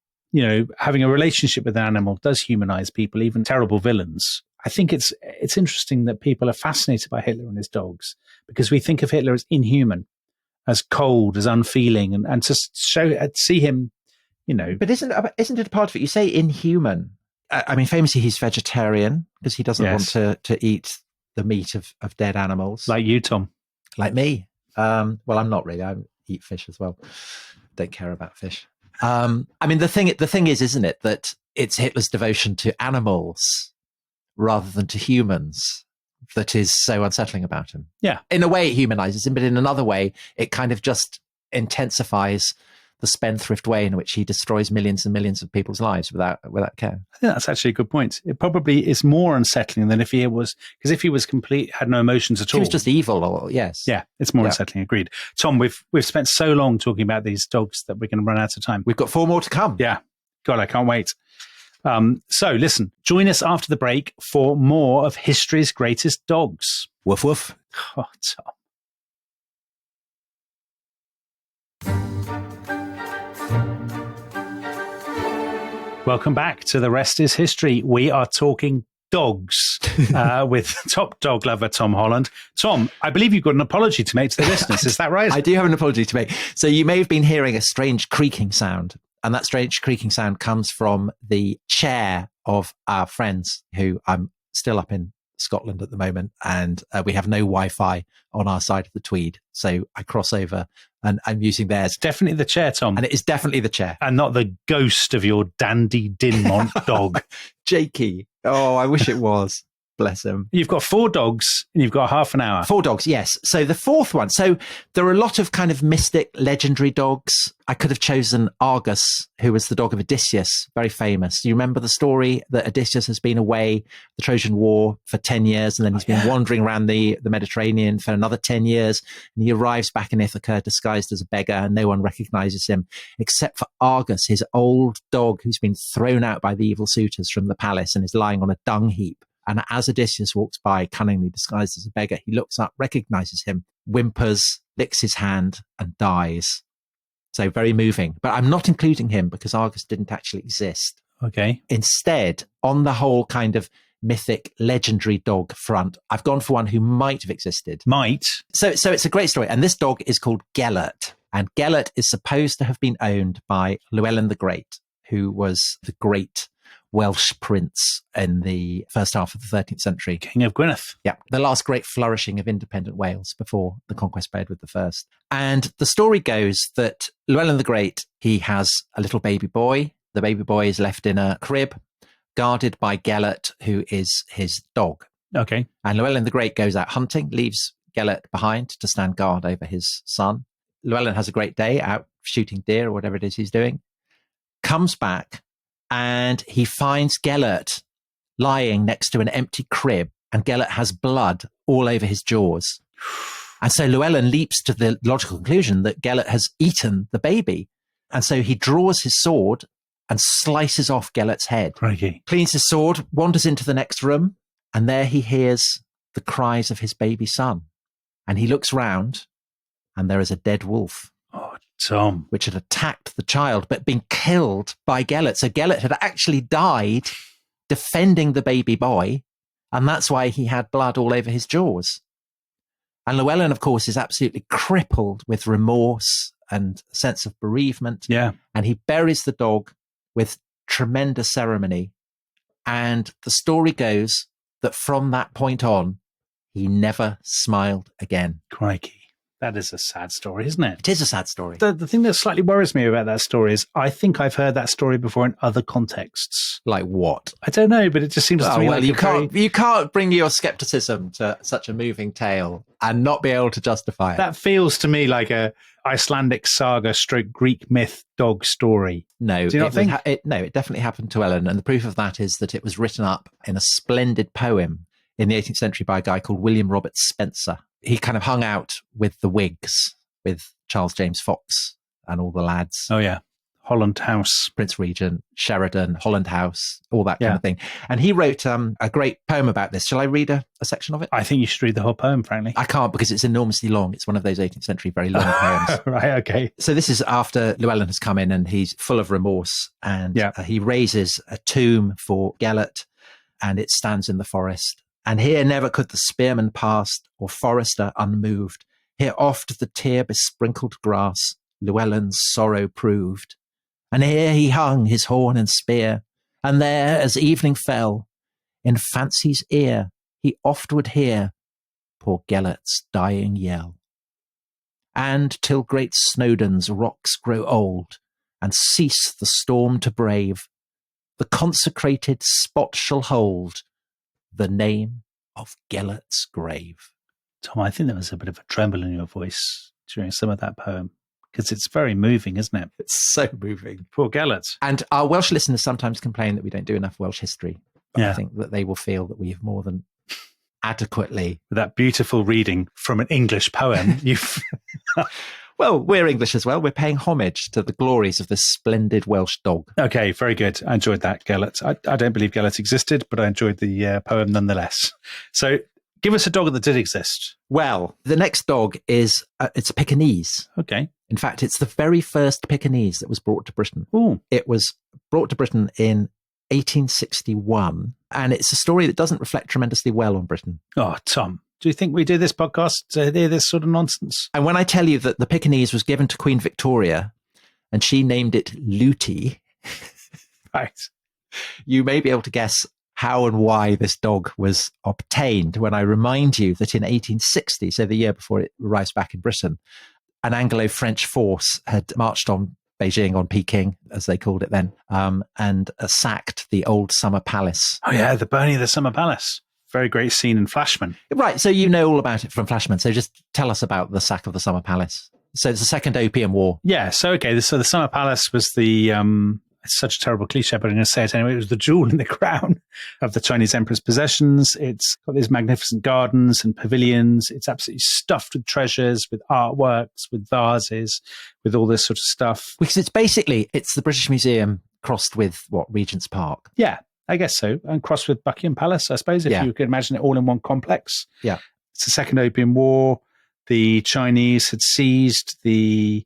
Speaker 1: having a relationship with an animal does humanize people, even terrible villains. I think it's interesting that people are fascinated by Hitler and his dogs, because we think of Hitler as inhuman, as cold, as unfeeling, and to see him,
Speaker 2: But isn't it a part of it? You say inhuman. I mean, famously, he's vegetarian because he doesn't want to eat the meat of dead animals.
Speaker 1: Like you, Tom.
Speaker 2: Like me. Well, I'm not really. I eat fish as well. Don't care about fish. I mean, the thing is, isn't it, that it's Hitler's devotion to animals rather than to humans that is so unsettling about him.
Speaker 1: Yeah.
Speaker 2: In a way, it humanizes him, but in another way, it kind of just intensifies the spendthrift way in which he destroys millions and millions of people's lives without care.
Speaker 1: I think that's actually a good point. It probably is more unsettling than if he was, because if he was had no emotions at all.
Speaker 2: He was just evil, or yes.
Speaker 1: Yeah, it's more unsettling, agreed. Tom, we've spent so long talking about these dogs that we're going to run out of time.
Speaker 2: We've got 4 more to come.
Speaker 1: Yeah. God, I can't wait. So listen, join us after the break for more of history's greatest dogs.
Speaker 2: Woof woof.
Speaker 1: Oh, Tom. Welcome back to The Rest is History. We are talking dogs with top dog lover Tom Holland. Tom, I believe you've got an apology to make to the listeners. Is that right?
Speaker 2: I do have an apology to make. So you may have been hearing a strange creaking sound, and that strange creaking sound comes from the chair of our friends, who I'm still up in Scotland at the moment, and we have no Wi-Fi on our side of the Tweed. So I cross over and I'm using theirs.
Speaker 1: It's definitely the chair, Tom.
Speaker 2: And it is definitely the chair.
Speaker 1: And not the ghost of your Dandy Dinmont dog.
Speaker 2: Jakey. Oh, I wish it was. Bless him.
Speaker 1: You've got 4 dogs and you've got half an hour.
Speaker 2: 4 dogs, yes. So the 4th one. So there are a lot of kind of mystic, legendary dogs. I could have chosen Argus, who was the dog of Odysseus, very famous. Do you remember the story that Odysseus has been away, the Trojan War, for 10 years, and then he's been wandering around the Mediterranean for another 10 years, and he arrives back in Ithaca disguised as a beggar, and no one recognizes him except for Argus, his old dog, who's been thrown out by the evil suitors from the palace and is lying on a dung heap. And as Odysseus walks by, cunningly disguised as a beggar, he looks up, recognizes him, whimpers, licks his hand, and dies. So very moving. But I'm not including him because Argus didn't actually exist.
Speaker 1: Okay.
Speaker 2: Instead, on the whole kind of mythic, legendary dog front, I've gone for one who might have existed.
Speaker 1: Might?
Speaker 2: So it's a great story. And this dog is called Gelert. And Gelert is supposed to have been owned by Llewellyn the Great, who was the great Welsh prince in the first half of the 13th century.
Speaker 1: King of Gwynedd.
Speaker 2: Yeah, the last great flourishing of independent Wales before the conquest by Edward I. And the story goes that Llewellyn the Great, he has a little baby boy. The baby boy is left in a crib, guarded by Gelert, who is his dog.
Speaker 1: Okay.
Speaker 2: And Llewellyn the Great goes out hunting, leaves Gelert behind to stand guard over his son. Llewellyn has a great day out shooting deer or whatever it is he's doing, comes back, and he finds Gelert lying next to an empty crib, and Gelert has blood all over his jaws. And so Llewellyn leaps to the logical conclusion that Gelert has eaten the baby. And so he draws his sword and slices off Gelert's head.
Speaker 1: Crikey.
Speaker 2: Cleans his sword, wanders into the next room, and there he hears the cries of his baby son. And he looks round, and there is a dead wolf.
Speaker 1: Oh, Tom.
Speaker 2: Which had attacked the child, but been killed by Gelert. So Gelert had actually died defending the baby boy, and that's why he had blood all over his jaws. And Llewellyn, of course, is absolutely crippled with remorse and a sense of bereavement.
Speaker 1: Yeah.
Speaker 2: and he buries the dog with tremendous ceremony. And the story goes that from that point on, he never smiled again.
Speaker 1: Crikey. That is a sad story, isn't it?
Speaker 2: It is a sad story.
Speaker 1: The thing that slightly worries me about that story is I think I've heard that story before in other contexts.
Speaker 2: Like what?
Speaker 1: I don't know, but it just seems to me like
Speaker 2: you can't bring your skepticism to such a moving tale and not be able to justify it.
Speaker 1: That feels to me like a Icelandic saga stroke Greek myth dog story.
Speaker 2: No,
Speaker 1: do you not think?
Speaker 2: It definitely happened to Ellen, and the proof of that is that it was written up in a splendid poem in the 18th century by a guy called William Robert Spencer. He kind of hung out with the Whigs, with Charles James Fox and all the lads.
Speaker 1: Oh, yeah. Holland House.
Speaker 2: Prince Regent, Sheridan, Holland House, all that kind of thing. And he wrote a great poem about this. Shall I read a section of it?
Speaker 1: I think you should read the whole poem, frankly.
Speaker 2: I can't because it's enormously long. It's one of those 18th century very long poems.
Speaker 1: Right, okay.
Speaker 2: So this is after Llewellyn has come in and he's full of remorse, and he raises a tomb for Gelert, and it stands in the forest. And here never could the spearman pass, or forester unmoved. Here oft the tear-besprinkled grass Llewellyn's sorrow proved. And here he hung his horn and spear, and there, as evening fell, in fancy's ear he oft would hear poor Gelert's dying yell. And till great Snowdon's rocks grow old, and cease the storm to brave, the consecrated spot shall hold the name of Gelert's grave.
Speaker 1: Tom, I think there was a bit of a tremble in your voice during some of that poem, because it's very moving, isn't it?
Speaker 2: It's so moving.
Speaker 1: Poor Gelert.
Speaker 2: And our Welsh listeners sometimes complain that we don't do enough Welsh history. But I think that they will feel that we have more than adequately.
Speaker 1: With that beautiful reading from an English poem, you've...
Speaker 2: Well, we're English as well. We're paying homage to the glories of this splendid Welsh dog.
Speaker 1: Okay, very good. I enjoyed that, Gelert. I don't believe Gelert existed, but I enjoyed the poem nonetheless. So give us a dog that did exist.
Speaker 2: Well, the next dog is, it's a Pekingese.
Speaker 1: Okay.
Speaker 2: In fact, it's the very first Pekingese that was brought to Britain.
Speaker 1: Ooh.
Speaker 2: It was brought to Britain in 1861, and it's a story that doesn't reflect tremendously well on Britain.
Speaker 1: Oh, Tom. Do you think we do this podcast to hear this sort of nonsense?
Speaker 2: And when I tell you that the Pekingese was given to Queen Victoria and she named it Luty,
Speaker 1: right,
Speaker 2: you may be able to guess how and why this dog was obtained when I remind you that in 1860, so the year before it arrives back in Britain, an Anglo-French force had marched on Beijing, on Peking, as they called it then, and sacked the old Summer Palace.
Speaker 1: Oh yeah, the burning of the Summer Palace. Very great scene in Flashman.
Speaker 2: Right, so you know all about it from Flashman. So just tell us about the sack of the Summer Palace. So it's the Second Opium War.
Speaker 1: Yeah, so okay, so the Summer Palace was the, it's such a terrible cliche, but I'm going to say it anyway, it was the jewel in the crown of the Chinese Emperor's possessions. It's got these magnificent gardens and pavilions. It's absolutely stuffed with treasures, with artworks, with vases, with all this sort of stuff.
Speaker 2: Because it's the British Museum crossed with, Regent's Park?
Speaker 1: Yeah. I guess so. And crossed with Buckingham Palace, I suppose, if you could imagine it all in one complex.
Speaker 2: Yeah.
Speaker 1: It's the Second Opium War. The Chinese had seized the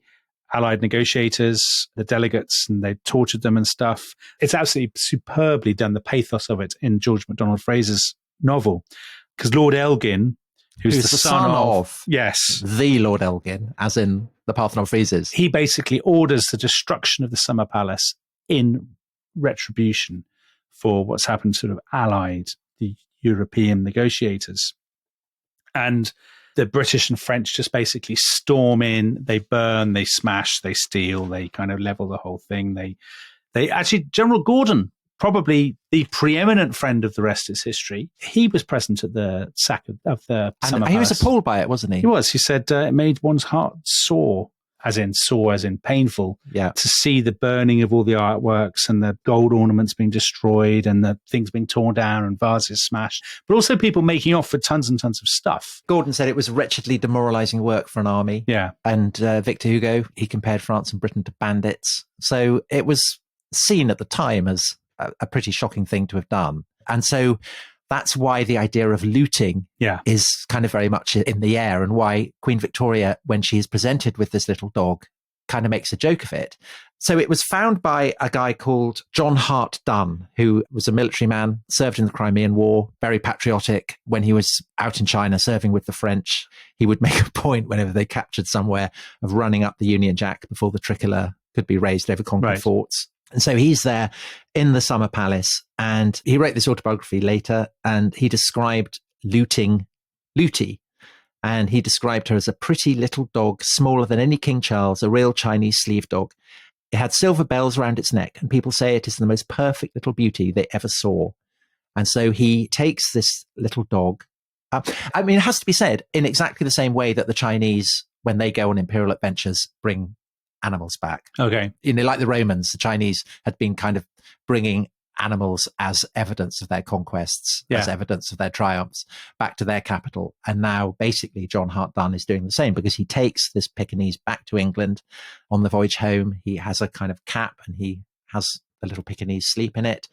Speaker 1: Allied negotiators, the delegates, and they tortured them and stuff. It's absolutely superbly done, the pathos of it, in George MacDonald Fraser's novel. Because Lord Elgin, who's the son of... Yes.
Speaker 2: The Lord Elgin, as in the Parthenon Friezes.
Speaker 1: He basically orders the destruction of the Summer Palace in retribution for what's happened to sort of allied the European negotiators. And the British and French just basically storm in, they burn, they smash, they steal, they kind of level the whole thing. They actually, General Gordon, probably the preeminent friend of the rest is history, he was present at the sack of the Summer Palace.
Speaker 2: He was appalled by it, wasn't he?
Speaker 1: He was. He said it made one's heart sore, as in painful, to see the burning of all the artworks and the gold ornaments being destroyed and the things being torn down and vases smashed, but also people making off with tons and tons of stuff.
Speaker 2: Gordon said it was wretchedly demoralizing work for an army.
Speaker 1: Yeah. And
Speaker 2: Victor Hugo, he compared France and Britain to bandits. So it was seen at the time as a pretty shocking thing to have done. And so that's why the idea of looting is kind of very much in the air, and why Queen Victoria, when she is presented with this little dog, kind of makes a joke of it. So it was found by a guy called John Hart Dunn, who was a military man, served in the Crimean War, very patriotic. When he was out in China serving with the French, he would make a point whenever they captured somewhere of running up the Union Jack before the tricolour could be raised over conquered
Speaker 1: Right.
Speaker 2: forts. And so he's there in the summer palace, and he wrote this autobiography later, and he described looting Lootie. And he described her as a pretty little dog, smaller than any King Charles, a real Chinese sleeve dog. It had silver bells around its neck, and people say it is the most perfect little beauty they ever saw. And so he takes this little dog. I mean, it has to be said, in exactly the same way that the Chinese, when they go on imperial adventures, bring animals back.
Speaker 1: Okay.
Speaker 2: You know, like the Romans, the Chinese had been kind of bringing animals as evidence of their conquests, as evidence of their triumphs back to their capital. And now basically John Hart Dunn is doing the same, because he takes this Pekingese back to England on the voyage home. He has a kind of cap, and he has a little Pekingese sleep in it.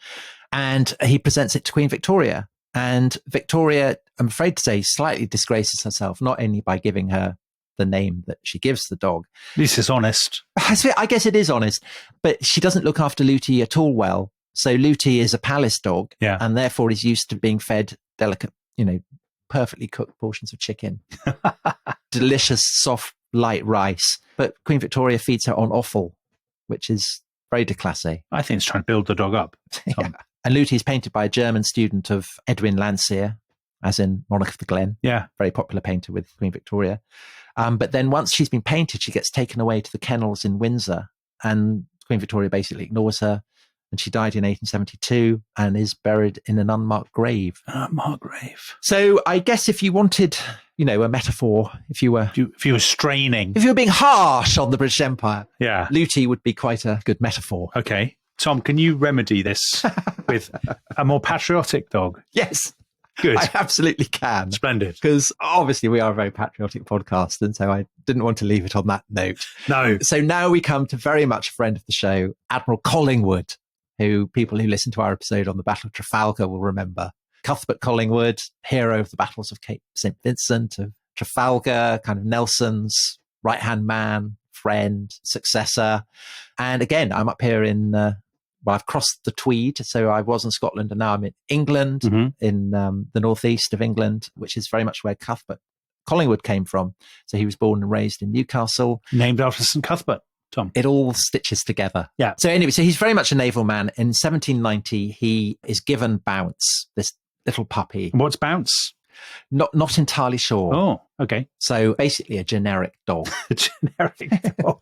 Speaker 2: And he presents it to Queen Victoria. And Victoria, I'm afraid to say, slightly disgraces herself, not only by giving her the name that she gives the dog.
Speaker 1: This is honest.
Speaker 2: I guess it is honest, but she doesn't look after Lootie at all well. So Lootie is a palace dog, and therefore is used to being fed delicate, you know, perfectly cooked portions of chicken, delicious, soft, light rice. But Queen Victoria feeds her on offal, which is very déclassé.
Speaker 1: I think it's trying to build the dog up.
Speaker 2: And Lootie is painted by a German student of Edwin Landseer, as in Monarch of the Glen.
Speaker 1: Yeah.
Speaker 2: Very popular painter with Queen Victoria. But then once she's been painted, she gets taken away to the kennels in Windsor, and Queen Victoria basically ignores her. And she died in 1872 and is buried in an unmarked grave.
Speaker 1: Unmarked grave.
Speaker 2: So I guess if you wanted, you know, a metaphor, if you were
Speaker 1: straining,
Speaker 2: if you were being harsh on the British Empire, Lootie would be quite a good metaphor.
Speaker 1: Okay. Tom, can you remedy this with a more patriotic dog?
Speaker 2: Yes.
Speaker 1: Good.
Speaker 2: I absolutely can.
Speaker 1: Splendid.
Speaker 2: Because obviously we are a very patriotic podcast, and so I didn't want to leave it on that note.
Speaker 1: No.
Speaker 2: So now we come to very much a friend of the show, Admiral Collingwood, who people who listen to our episode on the Battle of Trafalgar will remember. Cuthbert Collingwood, hero of the battles of Cape St. Vincent, of Trafalgar, kind of Nelson's right-hand man, friend, successor. And again, I'm up here in... I've crossed the Tweed, so I was in Scotland, and now I'm in England, in the northeast of England, which is very much where Cuthbert Collingwood came from. So he was born and raised in Newcastle.
Speaker 1: Named after St. Cuthbert, Tom.
Speaker 2: It all stitches together.
Speaker 1: Yeah.
Speaker 2: So anyway, so he's very much a naval man. In 1790, he is given Bounce, this little puppy.
Speaker 1: What's Bounce?
Speaker 2: Not entirely sure.
Speaker 1: Oh, okay.
Speaker 2: So basically a generic dog.
Speaker 1: A generic dog.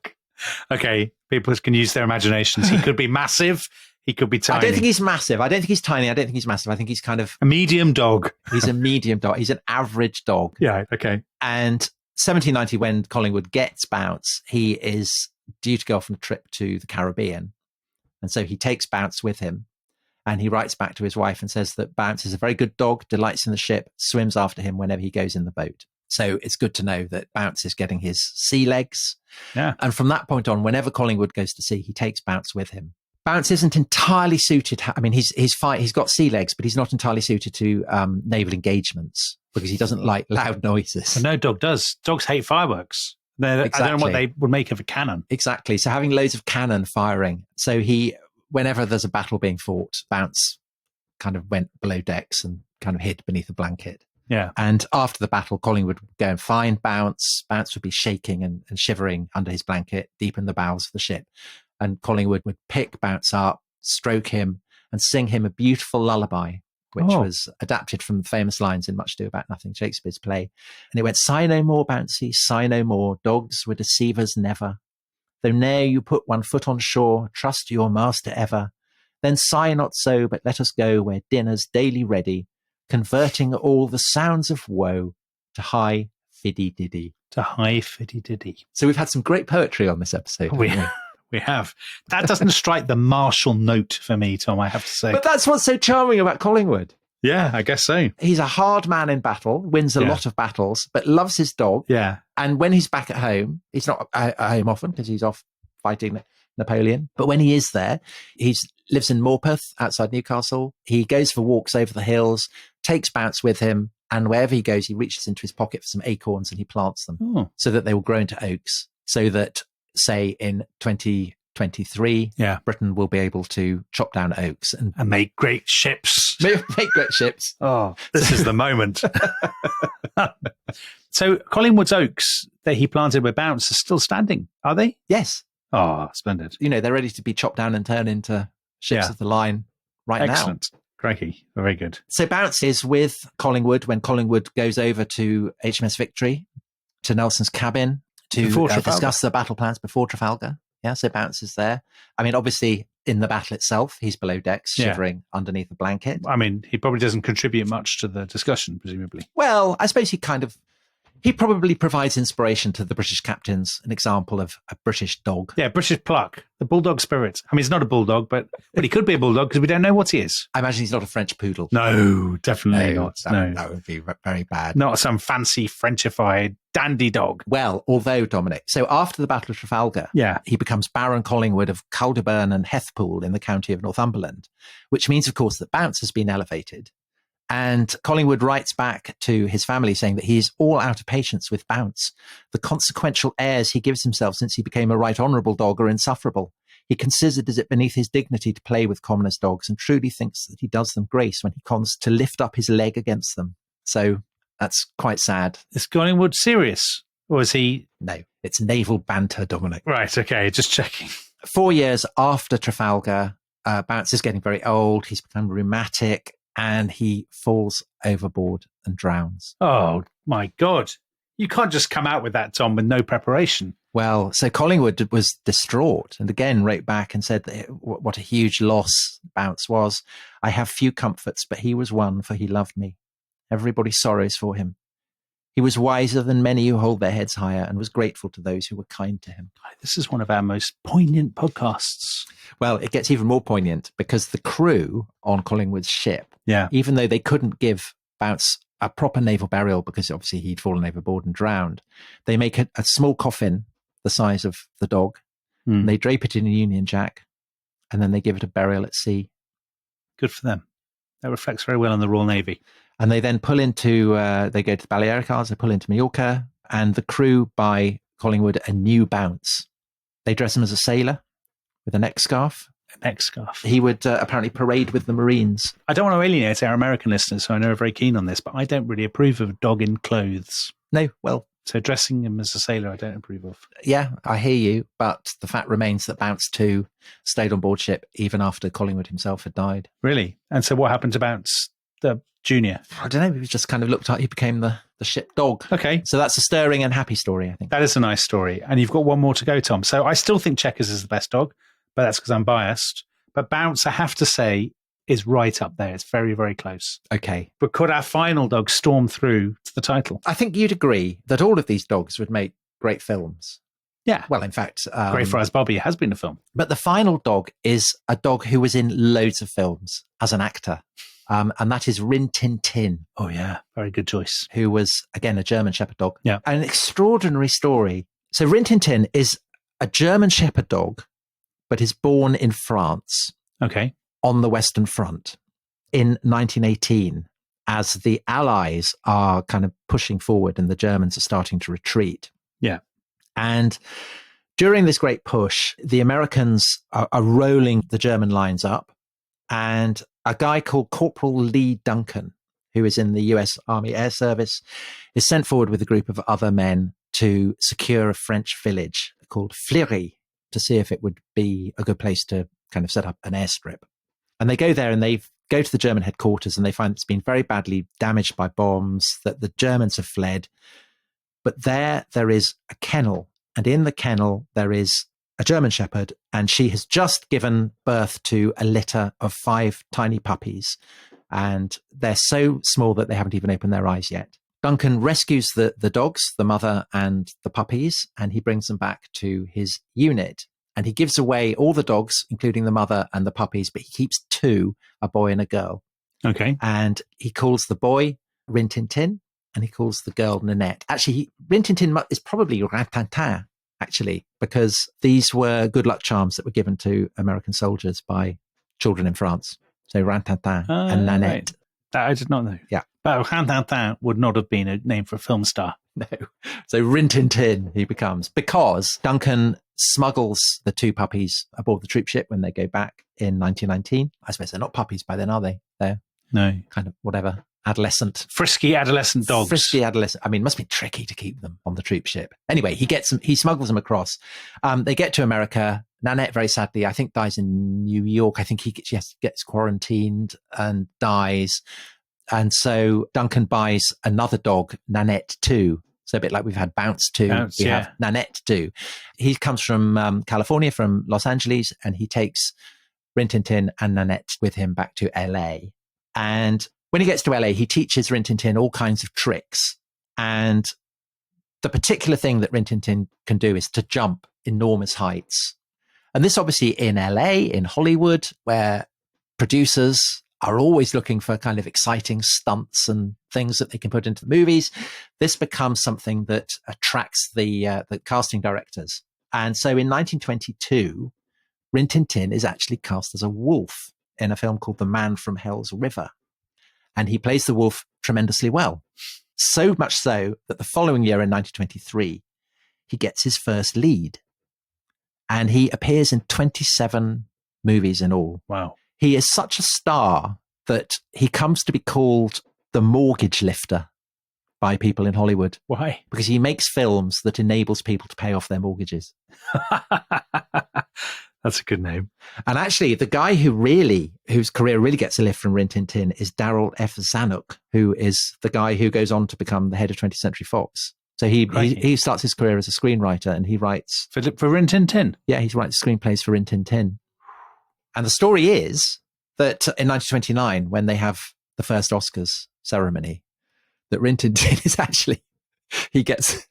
Speaker 1: Okay, people can use their imaginations. He could be massive. He could be tiny.
Speaker 2: I don't think he's massive. I don't think he's tiny. I don't think he's massive. I think he's kind of...
Speaker 1: a medium dog.
Speaker 2: He's a medium dog. He's an average dog.
Speaker 1: Yeah, okay.
Speaker 2: And 1790, when Collingwood gets Bounce, he is due to go off on a trip to the Caribbean. And so he takes Bounce with him. And he writes back to his wife and says that Bounce is a very good dog, delights in the ship, swims after him whenever he goes in the boat. So it's good to know that Bounce is getting his sea legs.
Speaker 1: Yeah.
Speaker 2: And from that point on, whenever Collingwood goes to sea, he takes Bounce with him. Bounce isn't entirely suited. I mean, he's got sea legs, but he's not entirely suited to naval engagements because he doesn't like loud noises.
Speaker 1: But no dog does. Dogs hate fireworks. Exactly. I don't know what they would make of a cannon.
Speaker 2: Exactly. So having loads of cannon firing. So whenever there's a battle being fought, Bounce kind of went below decks and kind of hid beneath a blanket.
Speaker 1: Yeah.
Speaker 2: And after the battle, Collingwood would go and find Bounce. Bounce would be shaking and shivering under his blanket deep in the bowels of the ship. And Collingwood would pick Bounce up, stroke him, and sing him a beautiful lullaby, which was adapted from the famous lines in Much Ado About Nothing, Shakespeare's play. And it went, "Sigh no more, Bouncy, sigh no more. Dogs were deceivers never. Though ne'er you put one foot on shore, trust your master ever. Then sigh not so, but let us go where dinner's daily ready, converting all the sounds of woe to high fiddy-diddy."
Speaker 1: To high fiddy-diddy.
Speaker 2: So we've had some great poetry on this episode.
Speaker 1: We have. That doesn't strike the martial note for me, Tom, I have to say.
Speaker 2: But that's what's so charming about Collingwood.
Speaker 1: Yeah, I guess so.
Speaker 2: He's a hard man in battle, wins a lot of battles, but loves his dog.
Speaker 1: Yeah.
Speaker 2: And when he's back at home, he's not at home often because he's off fighting Napoleon. But when he is there, he lives in Morpeth outside Newcastle. He goes for walks over the hills, takes Bounce with him, and wherever he goes, he reaches into his pocket for some acorns and he plants them so that they will grow into oaks, so that, say, in 2023, Britain will be able to chop down oaks and
Speaker 1: make great ships.
Speaker 2: Make great ships.
Speaker 1: Oh, this is the moment. So Collingwood's oaks that he planted with Bounce are still standing, are they?
Speaker 2: Yes.
Speaker 1: Oh, splendid.
Speaker 2: You know, they're ready to be chopped down and turned into ships of the line now.
Speaker 1: Excellent. Crikey. Very good.
Speaker 2: So Bounce is with Collingwood when Collingwood goes over to HMS Victory, to Nelson's cabin to discuss the battle plans before Trafalgar. Yeah, so Bounce is there. I mean, obviously, in the battle itself, he's below decks, shivering underneath a blanket.
Speaker 1: I mean, he probably doesn't contribute much to the discussion, presumably.
Speaker 2: Well, I suppose he probably provides inspiration to the British captains, an example of a British dog.
Speaker 1: Yeah, British pluck, the bulldog spirit. I mean, he's not a bulldog, but he could be a bulldog because we don't know what he is.
Speaker 2: I imagine he's not a French poodle.
Speaker 1: No, definitely not.
Speaker 2: That would be very bad.
Speaker 1: Not some fancy Frenchified dandy dog.
Speaker 2: Well, although, Dominic, so after the Battle of Trafalgar, he becomes Baron Collingwood of Calderburn and Hethpool in the county of Northumberland, which means, of course, that Bounce has been elevated. And Collingwood writes back to his family saying that he is all out of patience with Bounce. The consequential airs he gives himself since he became a right honourable dog are insufferable. He considers it beneath his dignity to play with commoners' dogs and truly thinks that he does them grace when he cons to lift up his leg against them. So that's quite sad.
Speaker 1: Is Collingwood serious? Or is he...
Speaker 2: No, it's naval banter, Dominic.
Speaker 1: Right, okay, just checking.
Speaker 2: 4 years after Trafalgar, Bounce is getting very old. He's become rheumatic. And he falls overboard and drowns.
Speaker 1: Oh, my God. You can't just come out with that, Tom, with no preparation.
Speaker 2: Well, so Collingwood was distraught and again wrote back and said that what a huge loss Bounce was. I have few comforts, but he was one, for he loved me. Everybody sorrows for him. He was wiser than many who hold their heads higher and was grateful to those who were kind to him.
Speaker 1: This is one of our most poignant podcasts.
Speaker 2: Well, it gets even more poignant because the crew on Collingwood's ship, even though they couldn't give Bounce a proper naval burial because obviously he'd fallen overboard and drowned, they make a small coffin the size of the dog, and they drape it in a Union Jack, and then they give it a burial at sea.
Speaker 1: Good for them. That reflects very well on the Royal Navy.
Speaker 2: And they then pull into, they go to the Balearic Isles, they pull into Mallorca, and the crew buy Collingwood a new Bounce. They dress him as a sailor with a neck scarf.
Speaker 1: A neck scarf.
Speaker 2: He would apparently parade with the Marines.
Speaker 1: I don't want to alienate our American listeners, so I know are very keen on this, but I don't really approve of a dog in clothes.
Speaker 2: No, well...
Speaker 1: So dressing him as a sailor, I don't approve of.
Speaker 2: Yeah, I hear you, but the fact remains that Bounce 2 stayed on board ship even after Collingwood himself had died.
Speaker 1: Really? And so what happened to Bounce, the junior?
Speaker 2: I don't know, he just kind of looked like he became the ship dog.
Speaker 1: Okay.
Speaker 2: So that's a stirring and happy story, I think.
Speaker 1: That is a nice story. And you've got one more to go, Tom. So I still think Checkers is the best dog, but that's because I'm biased. But Bounce, I have to say, is right up there. It's very, very close.
Speaker 2: Okay.
Speaker 1: But could our final dog storm through to the title?
Speaker 2: I think you'd agree that all of these dogs would make great films.
Speaker 1: Yeah.
Speaker 2: Well, in fact...
Speaker 1: Greyfriars Bobby has been a film.
Speaker 2: But the final dog is a dog who was in loads of films as an actor. And that is Rin Tin Tin.
Speaker 1: Oh, yeah. Very good choice.
Speaker 2: Who was, again, a German Shepherd dog.
Speaker 1: Yeah.
Speaker 2: An extraordinary story. So Rin Tin Tin is a German Shepherd dog, but is born in France.
Speaker 1: Okay.
Speaker 2: On the Western Front in 1918, as the Allies are kind of pushing forward and the Germans are starting to retreat.
Speaker 1: Yeah.
Speaker 2: And during this great push, the Americans are rolling the German lines up, and a guy called Corporal Lee Duncan, who is in the US Army Air Service, is sent forward with a group of other men to secure a French village called Fleury to see if it would be a good place to kind of set up an airstrip. And they go there and they go to the German headquarters and they find it's been very badly damaged by bombs, that the Germans have fled. But there is a kennel, and in the kennel there is a German Shepherd, and she has just given birth to a litter of 5 tiny puppies. And they're so small that they haven't even opened their eyes yet. Duncan rescues the dogs, the mother and the puppies, and he brings them back to his unit. And he gives away all the dogs, including the mother and the puppies, but he keeps 2, a boy and a girl.
Speaker 1: Okay.
Speaker 2: And he calls the boy Rin Tin Tin, and he calls the girl Nanette. Actually, Rin Tin Tin is probably Rin Tin Tin, actually, because these were good luck charms that were given to American soldiers by children in France. So Rin Tin Tin and Nanette.
Speaker 1: Right. That I did not know.
Speaker 2: Yeah.
Speaker 1: But Rin Tin Tin would not have been a name for a film star.
Speaker 2: No. So Rin Tin Tin he becomes, because Duncan smuggles the 2 puppies aboard the troop ship when they go back in 1919. I suppose they're not puppies by then, are they? They're
Speaker 1: no,
Speaker 2: kind of whatever. adolescent.
Speaker 1: Frisky adolescent dogs.
Speaker 2: Frisky adolescent. I mean, it must be tricky to keep them on the troop ship. Anyway, he smuggles them across. They get to America. Nanette, very sadly, I think dies in New York. I think he gets quarantined and dies. And so Duncan buys another dog, Nanette 2. So a bit like we've had Bounce 2, we have Nanette 2. He comes from California, from Los Angeles, and he takes Rin Tin Tin and Nanette with him back to LA. And when he gets to LA, he teaches Rin Tin Tin all kinds of tricks. And the particular thing that Rin Tin Tin can do is to jump enormous heights. And this obviously in LA, in Hollywood, where producers are always looking for kind of exciting stunts and things that they can put into the movies. This becomes something that attracts the casting directors. And so in 1922, Rin Tin Tin is actually cast as a wolf in a film called The Man from Hell's River. And he plays the wolf tremendously well. So much so that the following year in 1923, he gets his first lead. And he appears in 27 movies in all.
Speaker 1: Wow.
Speaker 2: He is such a star that he comes to be called the mortgage lifter by people in Hollywood.
Speaker 1: Why?
Speaker 2: Because he makes films that enables people to pay off their mortgages.
Speaker 1: That's a good name.
Speaker 2: And actually, the guy whose career really gets a lift from Rin Tin Tin is Darryl F. Zanuck, who is the guy who goes on to become the head of 20th Century Fox. So he starts his career as a screenwriter, and he writes...
Speaker 1: For Rin Tin Tin?
Speaker 2: Yeah, he writes screenplays for Rin Tin Tin. And the story is that in 1929, when they have the first Oscars ceremony, that Rin Tin Tin is actually... He gets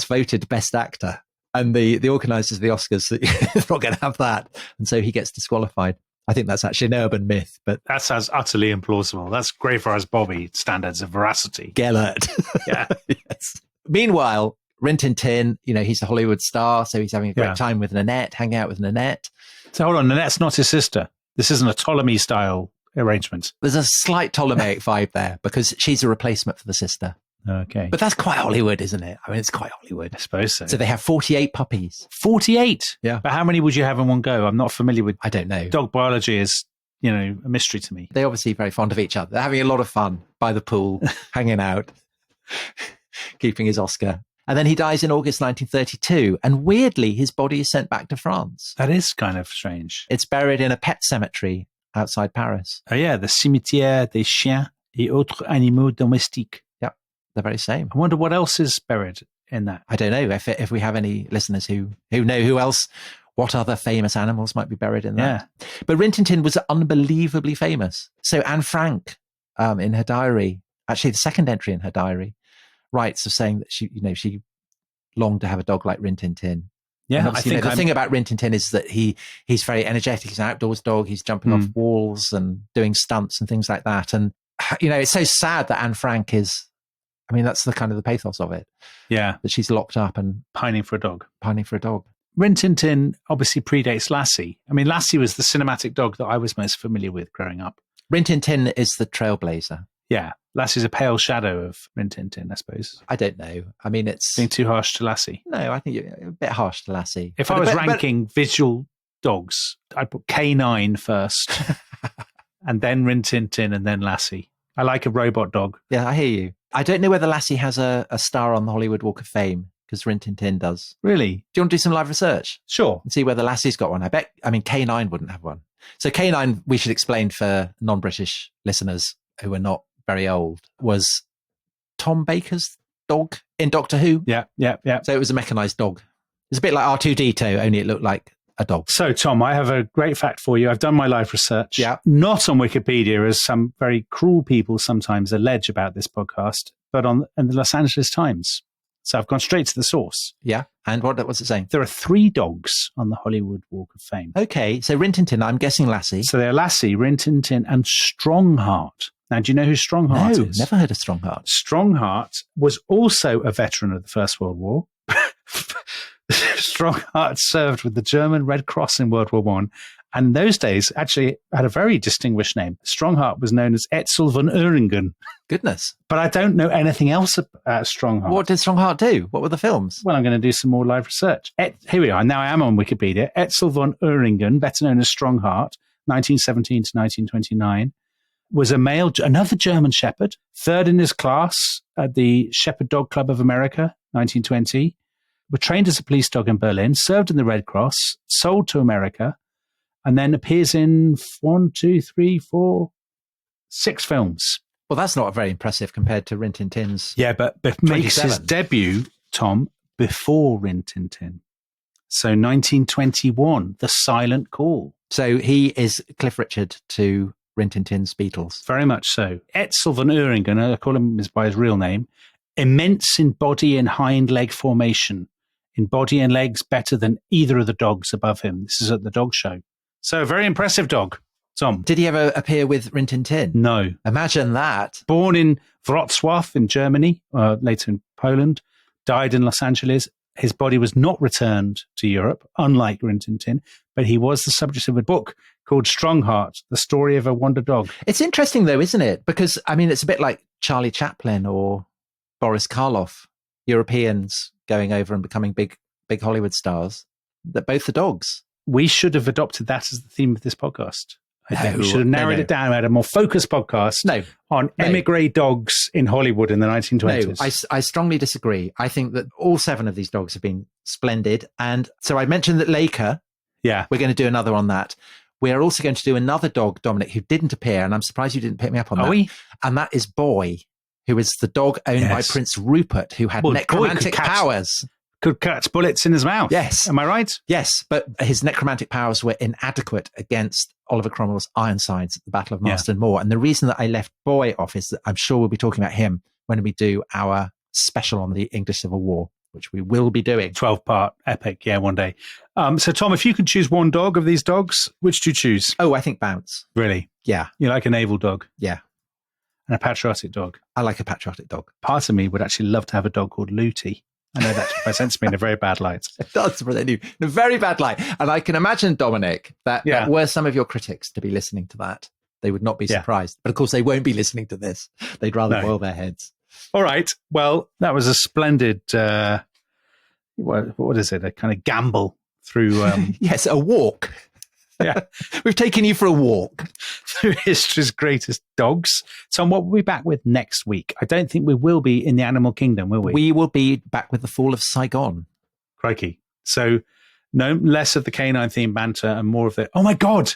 Speaker 2: voted Best Actor. And the organisers of the Oscars are not going to have that. And so he gets disqualified. I think that's actually an urban myth. But
Speaker 1: that sounds utterly implausible. That's Greyfriars Bobby standards of veracity.
Speaker 2: Gelert.
Speaker 1: Yeah.
Speaker 2: Yes. Meanwhile, Rin Tin Tin, he's a Hollywood star, so he's having a great time with Nanette, hanging out with Nanette.
Speaker 1: So hold on, Nanette's not his sister. This isn't a Ptolemy-style arrangement.
Speaker 2: There's a slight Ptolemaic vibe there because she's a replacement for the sister.
Speaker 1: Okay.
Speaker 2: But that's quite Hollywood, isn't it? I mean, it's quite Hollywood.
Speaker 1: I suppose so.
Speaker 2: So they have 48 puppies.
Speaker 1: 48?
Speaker 2: Yeah.
Speaker 1: But how many would you have in one go? I'm not familiar with...
Speaker 2: I don't know.
Speaker 1: Dog biology is, a mystery to me.
Speaker 2: They're obviously very fond of each other. They're having a lot of fun by the pool, hanging out, keeping his Oscar. And then he dies in August 1932. And weirdly, his body is sent back to France.
Speaker 1: That is kind of strange.
Speaker 2: It's buried in a pet cemetery outside Paris.
Speaker 1: Oh, yeah. The Cimetière des Chiens et autres animaux domestiques.
Speaker 2: The very same.
Speaker 1: I wonder what else is buried in that.
Speaker 2: I don't know if we have any listeners who know what other famous animals might be buried in that. Yeah. But Rin Tin Tin was unbelievably famous. So Anne Frank, in her diary, actually the second entry in her diary, writes of saying that she longed to have a dog like Rin Tin Tin.
Speaker 1: Yeah,
Speaker 2: I think the thing about Rin Tin Tin is that he's very energetic. He's an outdoors dog. He's jumping off walls and doing stunts and things like that. And it's so sad that Anne Frank is. I mean, that's the kind of the pathos of it.
Speaker 1: Yeah.
Speaker 2: That she's locked up and...
Speaker 1: Pining for a dog. Rin Tin Tin obviously predates Lassie. I mean, Lassie was the cinematic dog that I was most familiar with growing up.
Speaker 2: Rin Tin Tin is the trailblazer.
Speaker 1: Yeah. Lassie's a pale shadow of Rin Tin Tin, I suppose.
Speaker 2: I don't know. I mean, it's...
Speaker 1: Being too harsh to Lassie.
Speaker 2: No, I think you're a bit harsh to Lassie.
Speaker 1: If I was ranking visual dogs, I'd put K9 first, and then Rin Tin Tin, and then Lassie. I like a robot dog.
Speaker 2: Yeah, I hear you. I don't know whether Lassie has a star on the Hollywood Walk of Fame, because Rin Tin Tin does.
Speaker 1: Really?
Speaker 2: Do you want to do some live research?
Speaker 1: Sure.
Speaker 2: And see whether Lassie's got one. K9 wouldn't have one. So K9, we should explain for non-British listeners who are not very old, was Tom Baker's dog in Doctor Who.
Speaker 1: Yeah.
Speaker 2: So it was a mechanized dog. It's a bit like R2-D2, only it looked like a dog.
Speaker 1: So, Tom, I have a great fact for you. I've done my live research.
Speaker 2: Yeah.
Speaker 1: Not on Wikipedia, as some very cruel people sometimes allege about this podcast, but in the Los Angeles Times. So I've gone straight to the source.
Speaker 2: Yeah. And what's it saying?
Speaker 1: There are 3 dogs on the Hollywood Walk of Fame.
Speaker 2: Okay. So Rin Tin Tin, I'm guessing Lassie.
Speaker 1: So they're Lassie, Rin Tin Tin, and Strongheart. Now, do you know who Strongheart is?
Speaker 2: No, never heard of Strongheart.
Speaker 1: Strongheart was also a veteran of the First World War. Strongheart served with the German Red Cross in World War I, and in those days actually had a very distinguished name. Strongheart was known as Etzel von Oeringen.
Speaker 2: Goodness. But
Speaker 1: I don't know anything else about Strongheart.
Speaker 2: What did Strongheart do? What were the films?
Speaker 1: Well, I'm going to do some more live research. Here we are. Now I am on Wikipedia. Etzel von Oeringen, better known as Strongheart, 1917 to 1929. was another German Shepherd, third in his class at the Shepherd Dog Club of America, 1920. Was trained as a police dog in Berlin, served in the Red Cross, sold to America, and then appears in 6 films.
Speaker 2: Well, that's not very impressive compared to Rin Tin Tin's.
Speaker 1: Yeah, but makes his debut, Tom, before Rin Tin Tin. So 1921, The Silent Call.
Speaker 2: So he is Cliff Richard to Rin Tin Tin's Beatles.
Speaker 1: Very much so. Etzel von Ueringen, I call him by his real name, immense in body and hind leg formation. In body and legs better than either of the dogs above him. This is at the dog show. So a very impressive dog, Tom.
Speaker 2: Did he ever appear with Rin Tin Tin?
Speaker 1: No.
Speaker 2: Imagine that.
Speaker 1: Born in Wrocław in Germany, later in Poland, died in Los Angeles. His body was not returned to Europe, unlike Rin Tin Tin, but he was the subject of a book called Strongheart, The Story of a Wonder Dog.
Speaker 2: It's interesting, though, isn't it? Because, I mean, it's a bit like Charlie Chaplin or Boris Karloff, Europeans going over and becoming big Hollywood stars. That both the dogs.
Speaker 1: We should have adopted that as the theme of this podcast. I think we should have narrowed it down, had a more focused podcast on emigre dogs in Hollywood in the 1920s.
Speaker 2: No, I strongly disagree. I think that all 7 of these dogs have been splendid. And so I mentioned that Laker.
Speaker 1: Yeah.
Speaker 2: We're going to do another on that. We are also going to do another dog, Dominic, who didn't appear. And I'm surprised you didn't pick me up on that.
Speaker 1: Are we?
Speaker 2: And that is Boy, who is the dog owned by Prince Rupert, who had necromantic powers.
Speaker 1: Could catch bullets in his mouth.
Speaker 2: Yes.
Speaker 1: Am I right?
Speaker 2: Yes, but his necromantic powers were inadequate against Oliver Cromwell's Ironsides at the Battle of Marston Moor. And the reason that I left Boy off is that I'm sure we'll be talking about him when we do our special on the English Civil War, which we will be doing.
Speaker 1: 12-part epic, one day. So, Tom, if you could choose one dog of these dogs, which do you choose?
Speaker 2: Oh, I think Bounce.
Speaker 1: Really?
Speaker 2: Yeah.
Speaker 1: You like a naval dog?
Speaker 2: Yeah.
Speaker 1: And a patriotic dog?
Speaker 2: I like a patriotic dog.
Speaker 1: Part of me would actually love to have a dog called Looty. I know that presents me in a very bad light.
Speaker 2: It does present you in a very bad light. And I can imagine, Dominic, that were some of your critics to be listening to that, they would not be surprised. But of course, they won't be listening to this. They'd rather boil their heads.
Speaker 1: All right. Well, that was a splendid, what is it? A kind of gamble through...
Speaker 2: yes, a walk.
Speaker 1: Yeah.
Speaker 2: We've taken you for a walk
Speaker 1: through history's greatest dogs. So what we'll be back with next week? I don't think we will be in the animal kingdom, will we?
Speaker 2: We will be back with the fall of Saigon.
Speaker 1: Crikey. So no less of the canine themed banter and more of the, oh my God,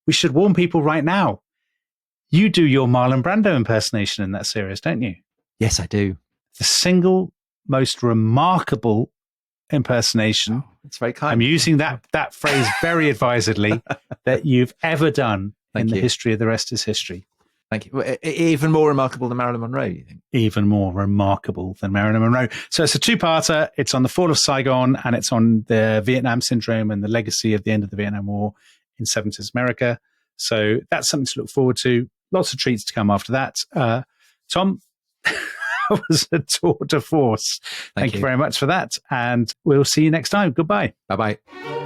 Speaker 1: we should warn people right now. You do your Marlon Brando impersonation in that series, don't you?
Speaker 2: Yes, I do.
Speaker 1: The single most remarkable impersonation.
Speaker 2: Oh, it's very kind.
Speaker 1: I'm using that phrase very advisedly that you've ever done in the history of The Rest is History.
Speaker 2: Thank you. Even more remarkable than Marilyn Monroe, you think?
Speaker 1: Even more remarkable than Marilyn Monroe. So it's a 2-parter. It's on the fall of Saigon and it's on the Vietnam syndrome and the legacy of the end of the Vietnam War in 70s America. So that's something to look forward to. Lots of treats to come after that. Tom, that was a tour de force. Thank you very much for that. And we'll see you next time. Goodbye.
Speaker 2: Bye-bye.